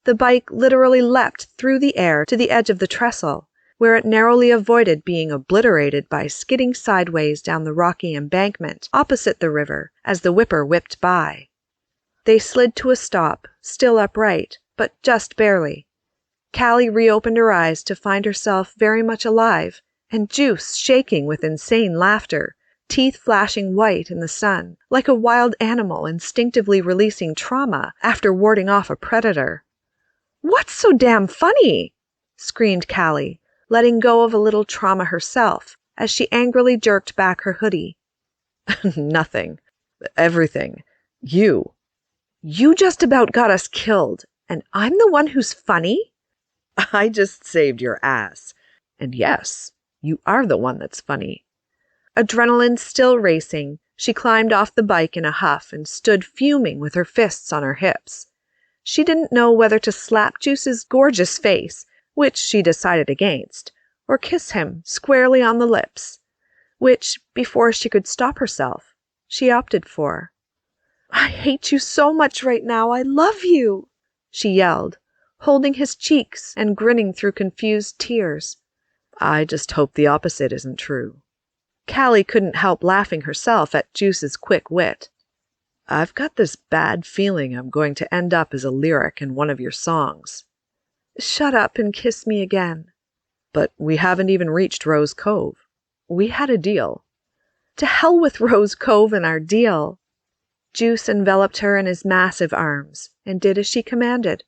The bike literally leapt through the air to the edge of the trestle, where it narrowly avoided being obliterated by skidding sideways down the rocky embankment opposite the river as the whipper whipped by. They slid to a stop, still upright, but just barely. Cali reopened her eyes to find herself very much alive, and Juice shaking with insane laughter, teeth flashing white in the sun, like a wild animal instinctively releasing trauma after warding off a predator. "What's so damn funny?" screamed Cali, letting go of a little trauma herself as she angrily jerked back her hoodie. "Nothing. Everything. You." "You just about got us killed, and I'm the one who's funny?" "I just saved your ass. And yes, you are the one that's funny." Adrenaline still racing, She climbed off the bike in a huff and stood fuming with her fists on her hips. She didn't know whether to slap Juice's gorgeous face, which she decided against, or kiss him squarely on the lips, which, before she could stop herself, she opted for. "I hate you so much right now, I love you," she yelled, holding his cheeks and grinning through confused tears. "I just hope the opposite isn't true." Callie couldn't help laughing herself at Juice's quick wit. "I've got this bad feeling I'm going to end up as a lyric in one of your songs." "Shut up and kiss me again." "But we haven't even reached Rose Cove. We had a deal." "To hell with Rose Cove and our deal." Juice enveloped her in his massive arms and did as she commanded.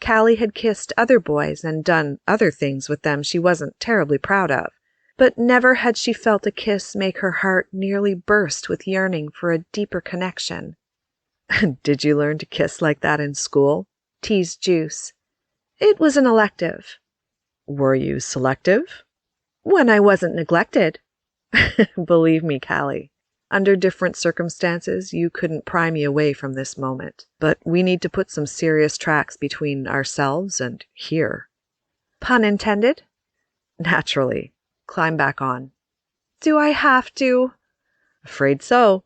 Callie had kissed other boys and done other things with them she wasn't terribly proud of, but never had she felt a kiss make her heart nearly burst with yearning for a deeper connection. "Did you learn to kiss like that in school?" teased Juice. "It was an elective." "Were you selective?" "When I wasn't neglected." Believe me, Callie, under different circumstances, you couldn't pry me away from this moment. But we need to put some serious tracks between ourselves and here. Pun intended? Naturally. Climb back on. Do I have to? Afraid so.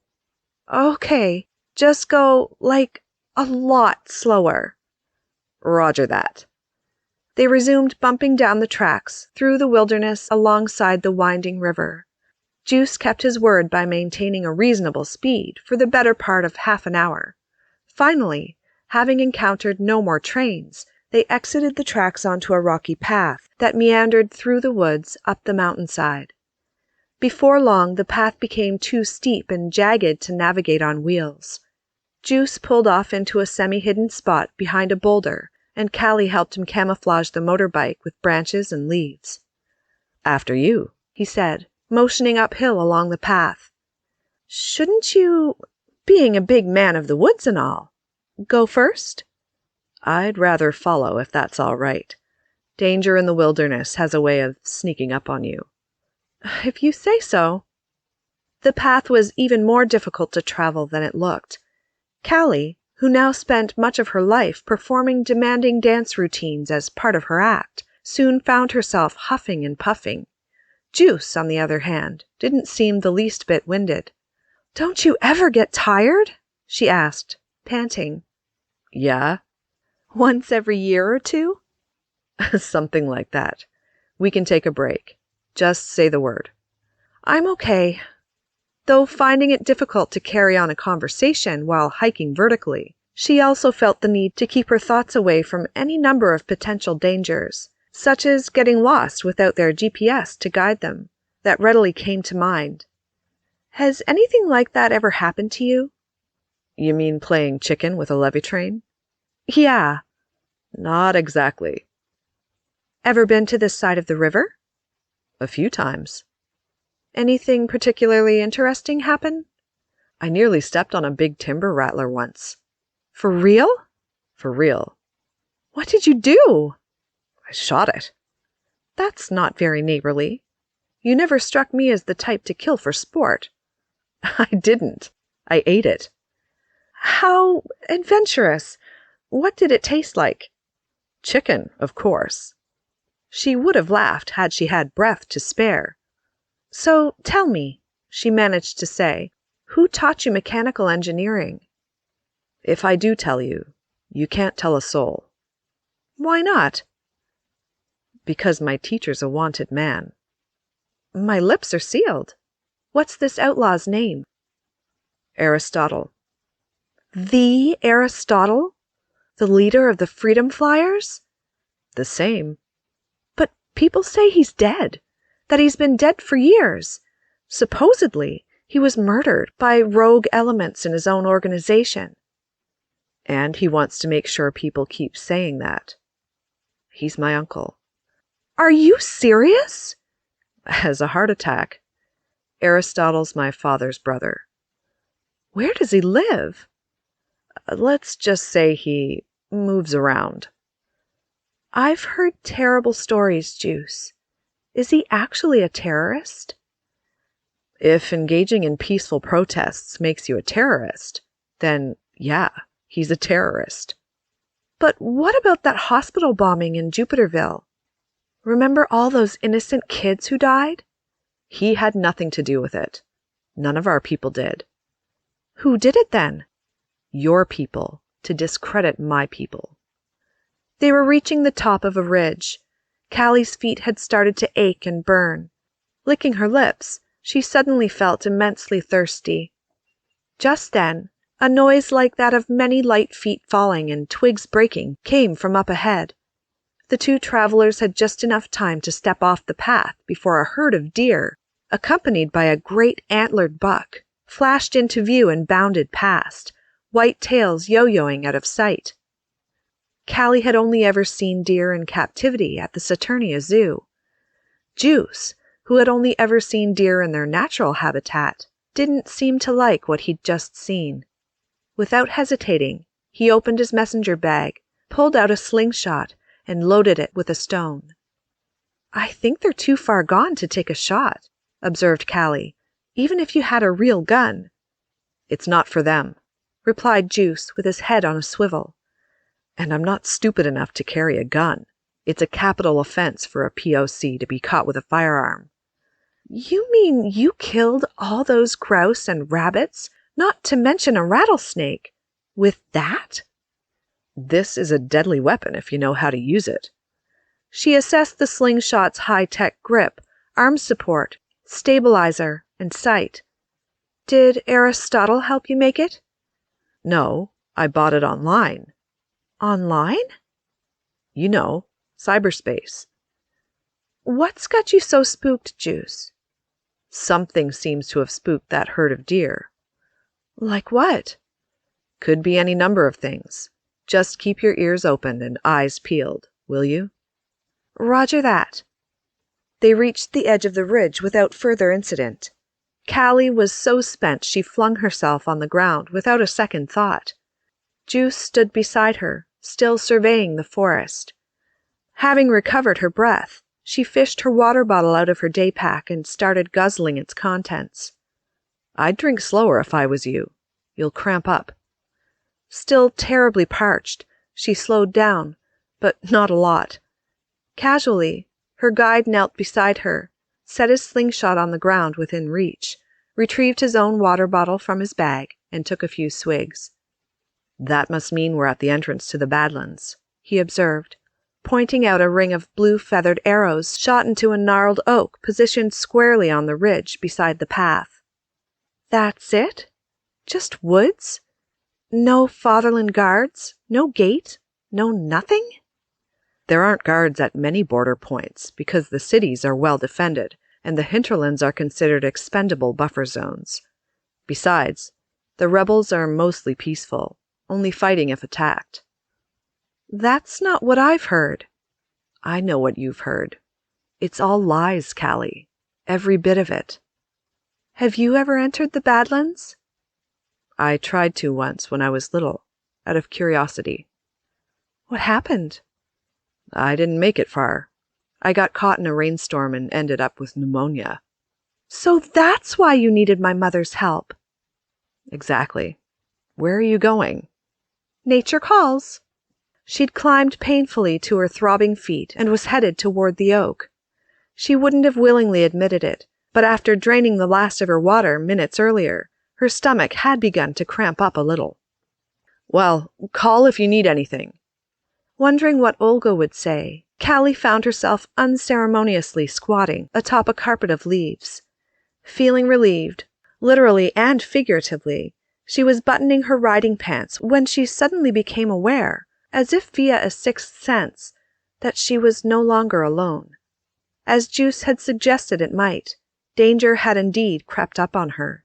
Okay, just go, like, a lot slower. Roger that. They resumed bumping down the tracks, through the wilderness alongside the winding river. Juice kept his word by maintaining a reasonable speed for the better part of half an hour. Finally, having encountered no more trains, they exited the tracks onto a rocky path that meandered through the woods up the mountainside. Before long, the path became too steep and jagged to navigate on wheels. Juice pulled off into a semi-hidden spot behind a boulder, and Callie helped him camouflage the motorbike with branches and leaves. "After you," he said, motioning uphill along the path. "Shouldn't you, being a big man of the woods and all, go first?" "I'd rather follow if that's all right. Danger in the wilderness has a way of sneaking up on you." "If you say so." The path was even more difficult to travel than it looked. Callie, who now spent much of her life performing demanding dance routines as part of her act, soon found herself huffing and puffing. Juice, on the other hand, didn't seem the least bit winded. "Don't you ever get tired?" she asked, panting. "Yeah?" "Once every year or two?" "Something like that. We can take a break. Just say the word." "I'm okay." Though finding it difficult to carry on a conversation while hiking vertically, she also felt the need to keep her thoughts away from any number of potential dangers, such as getting lost without their GPS to guide them, that readily came to mind. "Has anything like that ever happened to you?" "You mean playing chicken with a levee train?" "Yeah." "Not exactly." "Ever been to this side of the river?" "A few times." "Anything particularly interesting happen?" "I nearly stepped on a big timber rattler once." "For real?" "For real." "What did you do?" "I shot it." "That's not very neighborly. You never struck me as the type to kill for sport." "I didn't. I ate it." "How adventurous. What did it taste like?" "Chicken, of course." She would have laughed had she had breath to spare. "So tell me," she managed to say, "who taught you mechanical engineering?" "If I do tell you, you can't tell a soul." "Why not?" "Because my teacher's a wanted man." "My lips are sealed. What's this outlaw's name?" "Aristotle." "The Aristotle? The leader of the Freedom Flyers?" "The same." "But people say he's dead, that he's been dead for years. Supposedly, he was murdered by rogue elements in his own organization." "And he wants to make sure people keep saying that. He's my uncle." "Are you serious?" "Has a heart attack. Aristotle's my father's brother." "Where does he live?" "Let's just say he moves around." "I've heard terrible stories, Juice. Is he actually a terrorist?" If engaging in peaceful protests makes you a terrorist, then yeah, he's a terrorist. But what about that hospital bombing in Jupiterville? Remember all those innocent kids who died? He had nothing to do with it. None of our people did. Who did it then? Your people, to discredit my people. They were reaching the top of a ridge. Cali's feet had started to ache and burn. Licking her lips, she suddenly felt immensely thirsty. Just then, a noise like that of many light feet falling and twigs breaking came from up ahead. The two travelers had just enough time to step off the path before a herd of deer, accompanied by a great antlered buck, flashed into view and bounded past, white tails yo-yoing out of sight. Cali had only ever seen deer in captivity at the Saturnia Zoo. Juice, who had only ever seen deer in their natural habitat, didn't seem to like what he'd just seen. Without hesitating, he opened his messenger bag, pulled out a slingshot, and loaded it with a stone. "I think they're too far gone to take a shot," observed Cali, "even if you had a real gun." "It's not for them," replied Juice with his head on a swivel. "And I'm not stupid enough to carry a gun. It's a capital offense for a POC to be caught with a firearm." "You mean you killed all those grouse and rabbits, not to mention a rattlesnake, with that?" "This is a deadly weapon if you know how to use it." She assessed the slingshot's high-tech grip, arm support, stabilizer, and sight. "Did Aristotle help you make it?" "No, I bought it online." "Online?" "You know, cyberspace." "What's got you so spooked, Juice?" "Something seems to have spooked that herd of deer." "Like what?" "Could be any number of things. Just keep your ears open and eyes peeled, will you?" "Roger that." They reached the edge of the ridge without further incident. Cali was so spent she flung herself on the ground without a second thought. Juice stood beside her, still surveying the forest. Having recovered her breath, she fished her water bottle out of her day pack and started guzzling its contents. "I'd drink slower if I was you. You'll cramp up." Still terribly parched, she slowed down, but not a lot. Casually, her guide knelt beside her, set his slingshot on the ground within reach, retrieved his own water bottle from his bag, and took a few swigs. "That must mean we're at the entrance to the Badlands," he observed, pointing out a ring of blue feathered arrows shot into a gnarled oak positioned squarely on the ridge beside the path. "That's it? Just woods? No Fatherland guards? No gate? No nothing?" "There aren't guards at many border points because the cities are well defended and the hinterlands are considered expendable buffer zones. Besides, the rebels are mostly peaceful, only fighting if attacked." "That's not what I've heard." "I know what you've heard. It's all lies, Cali. Every bit of it." "Have you ever entered the Badlands?" "I tried to once when I was little, out of curiosity." "What happened?" "I didn't make it far. I got caught in a rainstorm and ended up with pneumonia." "So that's why you needed my mother's help." "Exactly. Where are you going?" "Nature calls." She'd climbed painfully to her throbbing feet and was headed toward the oak. She wouldn't have willingly admitted it, but after draining the last of her water minutes earlier, her stomach had begun to cramp up a little. "Well, call if you need anything." Wondering what Olga would say, Cali found herself unceremoniously squatting atop a carpet of leaves. Feeling relieved, literally and figuratively, she was buttoning her riding pants when she suddenly became aware, as if via a sixth sense, that she was no longer alone. As Juice had suggested it might, danger had indeed crept up on her.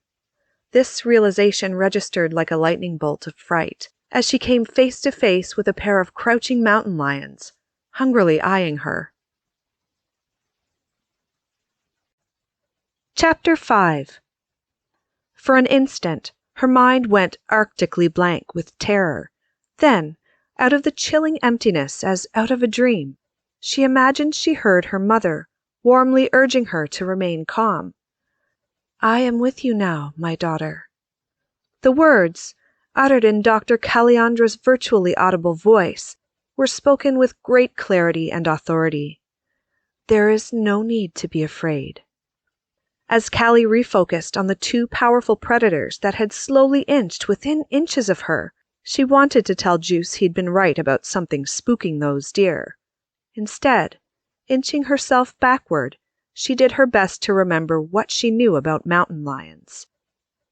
This realization registered like a lightning bolt of fright, as she came face to face with a pair of crouching mountain lions, hungrily eyeing her. Chapter 5. For an instant, her mind went arctically blank with terror. Then, out of the chilling emptiness as out of a dream, she imagined she heard her mother, warmly urging her to remain calm. I am with you now, my daughter. The words, uttered in Dr. Caliandra's virtually audible voice, were spoken with great clarity and authority. There is no need to be afraid. As Cali refocused on the two powerful predators that had slowly inched within inches of her, she wanted to tell Juice he'd been right about something spooking those deer. Instead, inching herself backward, she did her best to remember what she knew about mountain lions.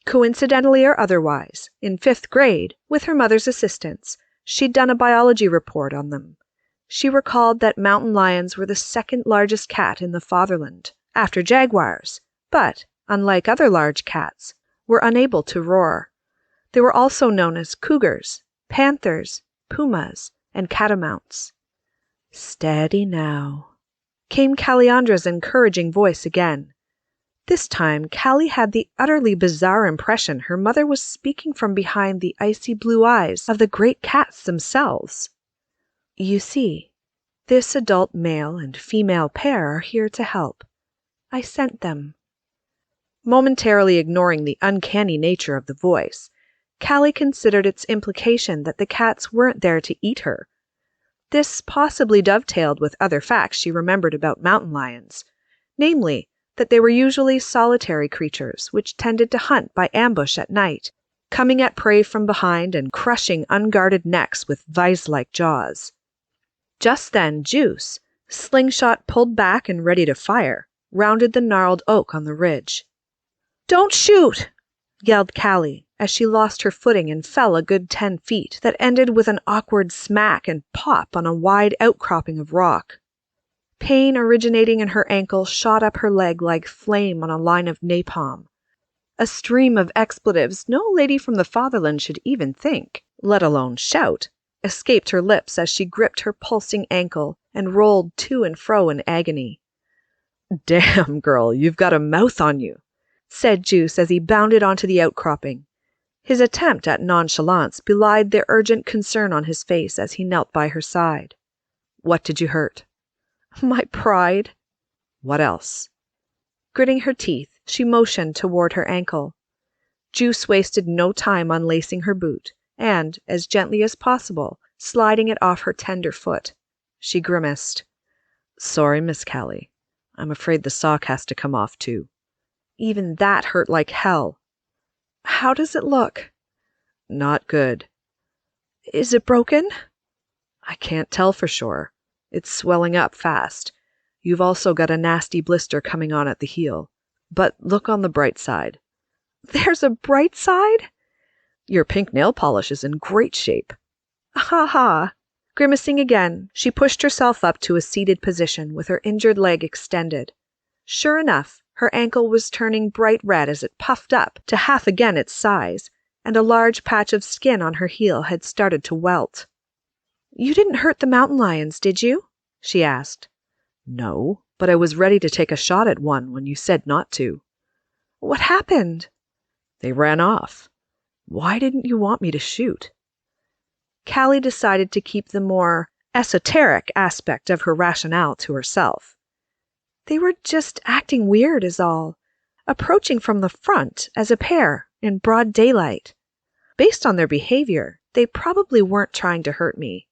Coincidentally or otherwise, in 5th grade, with her mother's assistance, she'd done a biology report on them. She recalled that mountain lions were the second largest cat in the Fatherland, after jaguars, but, unlike other large cats, were unable to roar. They were also known as cougars, panthers, pumas, and catamounts. Steady now, came Caliandra's encouraging voice again. This time, Cali had the utterly bizarre impression her mother was speaking from behind the icy blue eyes of the great cats themselves. You see, this adult male and female pair are here to help. I sent them. Momentarily ignoring the uncanny nature of the voice, Cali considered its implication that the cats weren't there to eat her. This possibly dovetailed with other facts she remembered about mountain lions, namely, that they were usually solitary creatures which tended to hunt by ambush at night, coming at prey from behind and crushing unguarded necks with vise-like jaws. Just then, Juice, slingshot pulled back and ready to fire, rounded the gnarled oak on the ridge. "Don't shoot!" yelled Cali, as she lost her footing and fell a good 10 feet that ended with an awkward smack and pop on a wide outcropping of rock. Pain originating in her ankle shot up her leg like flame on a line of napalm. A stream of expletives no lady from the Fatherland should even think, let alone shout, escaped her lips as she gripped her pulsing ankle and rolled to and fro in agony. "Damn, girl, you've got a mouth on you," said Juice as he bounded onto the outcropping. His attempt at nonchalance belied the urgent concern on his face as he knelt by her side. "What did you hurt?" "My pride." "What else?" Gritting her teeth, she motioned toward her ankle. Juice wasted no time unlacing her boot, and, as gently as possible, sliding it off her tender foot. She grimaced. "Sorry, Miss Cali. I'm afraid the sock has to come off too." "Even that hurt like hell." "How does it look?" "Not good." "Is it broken?" "I can't tell for sure. It's swelling up fast. You've also got a nasty blister coming on at the heel. But look on the bright side." "There's a bright side?" "Your pink nail polish is in great shape." "Ha ha." Grimacing again, she pushed herself up to a seated position with her injured leg extended. Sure enough, her ankle was turning bright red as it puffed up to half again its size, and a large patch of skin on her heel had started to welt. "You didn't hurt the mountain lions, did you?" she asked. "No, but I was ready to take a shot at one when you said not to." "What happened?" "They ran off." "Why didn't you want me to shoot?" Cali decided to keep the more esoteric aspect of her rationale to herself. "They were just acting weird is all, approaching from the front as a pair in broad daylight. Based on their behavior, they probably weren't trying to hurt me."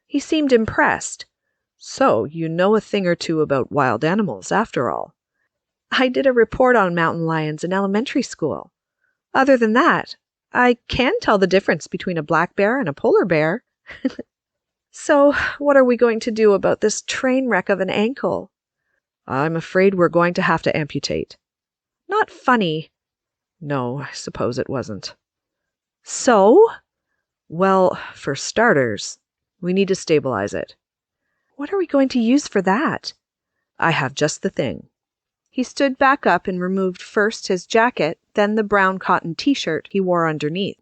He seemed impressed. "So, you know a thing or two about wild animals, after all." "I did a report on mountain lions in elementary school. Other than that, I can tell the difference between a black bear and a polar bear." "So, what are we going to do about this train wreck of an ankle?" "I'm afraid we're going to have to amputate." "Not funny." "No, I suppose it wasn't." "So?" "Well, for starters, we need to stabilize it." "What are we going to use for that?" "I have just the thing." He stood back up and removed first his jacket, then the brown cotton t-shirt he wore underneath.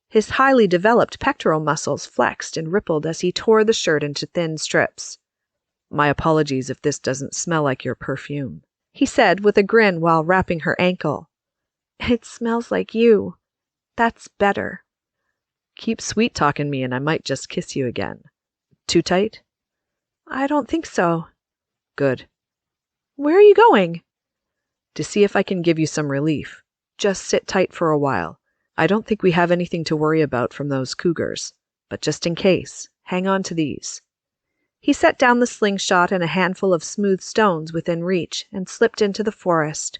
His highly developed pectoral muscles flexed and rippled as he tore the shirt into thin strips. "My apologies if this doesn't smell like your perfume," he said with a grin while wrapping her ankle. "It smells like you. That's better." "Keep sweet-talking me and I might just kiss you again. Too tight?" "I don't think so." "Good." "Where are you going?" to see if I can give you some relief. Just sit tight for a while. I don't think we have anything to worry about from those cougars, but just in case, hang on to these." He set down the slingshot and a handful of smooth stones within reach and slipped into the forest.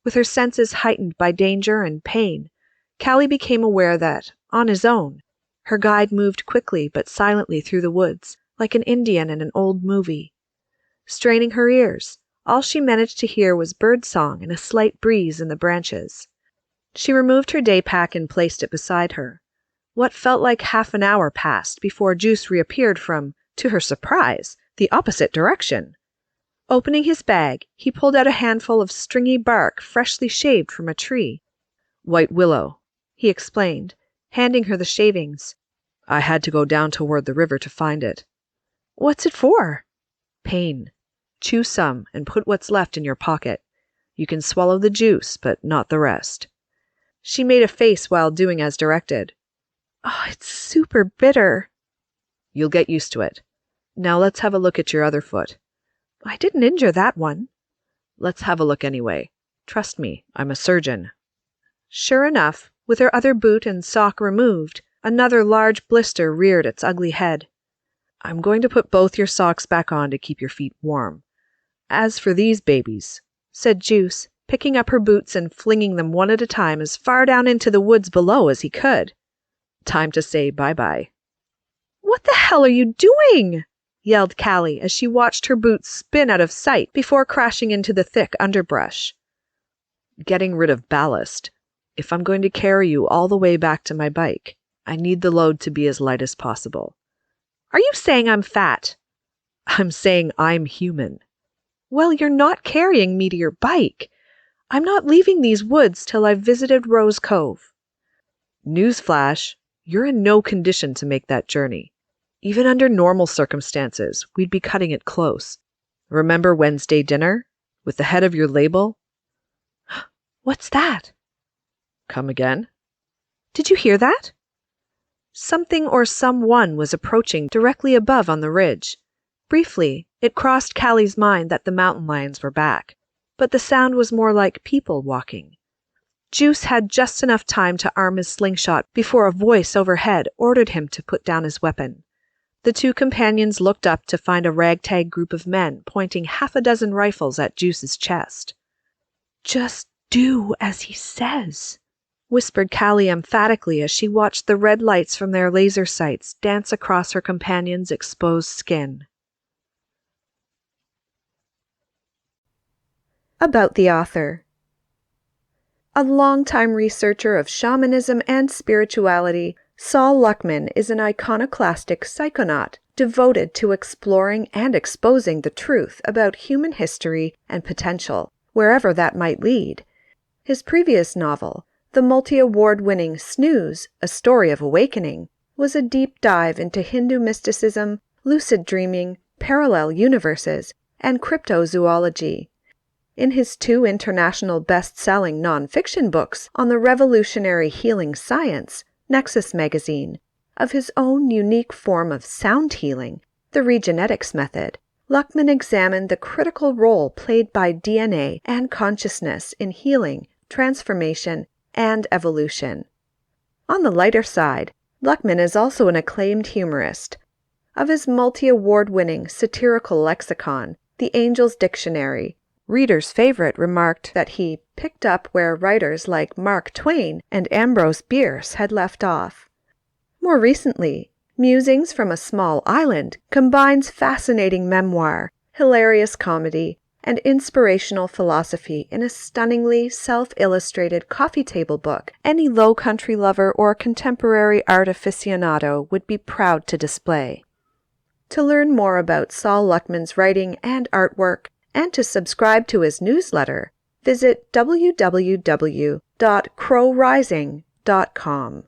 With her senses heightened by danger and pain, Cali became aware that, on his own, her guide moved quickly but silently through the woods, like an Indian in an old movie. Straining her ears, all she managed to hear was birdsong and a slight breeze in the branches. She removed her day pack and placed it beside her. What felt like half an hour passed before Juice reappeared from, to her surprise, the opposite direction. Opening his bag, he pulled out a handful of stringy bark freshly shaved from a tree. "White willow," he explained, handing her the shavings. "I had to go down toward the river to find it." "What's it for?" "Pain. Chew some and put what's left in your pocket. You can swallow the juice, but not the rest." She made a face while doing as directed. "Oh, it's super bitter." "You'll get used to it. Now let's have a look at your other foot." "I didn't injure that one." "Let's have a look anyway. Trust me, I'm a surgeon." Sure enough, with her other boot and sock removed, another large blister reared its ugly head. "I'm going to put both your socks back on to keep your feet warm. As for these babies," said Juice, picking up her boots and flinging them one at a time as far down into the woods below as he could. "Time to say bye-bye." "What the hell are you doing?" yelled Cali as she watched her boots spin out of sight before crashing into the thick underbrush. "Getting rid of ballast. If I'm going to carry you all the way back to my bike, I need the load to be as light as possible." "Are you saying I'm fat?" "I'm saying I'm human." "Well, you're not carrying me to your bike. I'm not leaving these woods till I've visited Rose Cove." "Newsflash, you're in no condition to make that journey. Even under normal circumstances, we'd be cutting it close. Remember Wednesday dinner? With the head of your label?" "What's that?" "Come again?" "Did you hear that?" Something or someone was approaching directly above on the ridge. Briefly, it crossed Cali's mind that the mountain lions were back, but the sound was more like people walking. Juice had just enough time to arm his slingshot before a voice overhead ordered him to put down his weapon. The two companions looked up to find a ragtag group of men pointing half a dozen rifles at Juice's chest. "Just do as he says," whispered Cali emphatically as she watched the red lights from their laser sights dance across her companion's exposed skin. About the author. A longtime researcher of shamanism and spirituality, Saul Luckman is an iconoclastic psychonaut devoted to exploring and exposing the truth about human history and potential, wherever that might lead. His previous novel, the multi-award-winning Snooze, A Story of Awakening, was a deep dive into Hindu mysticism, lucid dreaming, parallel universes, and cryptozoology. In his 2 international best-selling non-fiction books on the revolutionary healing science, Nexus magazine, of his own unique form of sound healing, the regenetics method, Luckman examined the critical role played by DNA and consciousness in healing, transformation, and evolution. On the lighter side, Luckman is also an acclaimed humorist. Of his multi-award-winning satirical lexicon, The Angel's Dictionary, readers' favorite remarked that he picked up where writers like Mark Twain and Ambrose Bierce had left off. More recently, Musings from a Small Island combines fascinating memoir, hilarious comedy, and inspirational philosophy in a stunningly self-illustrated coffee table book any low country lover or contemporary art aficionado would be proud to display. To learn more about Saul Luckman's writing and artwork, and to subscribe to his newsletter, visit www.crowrising.com.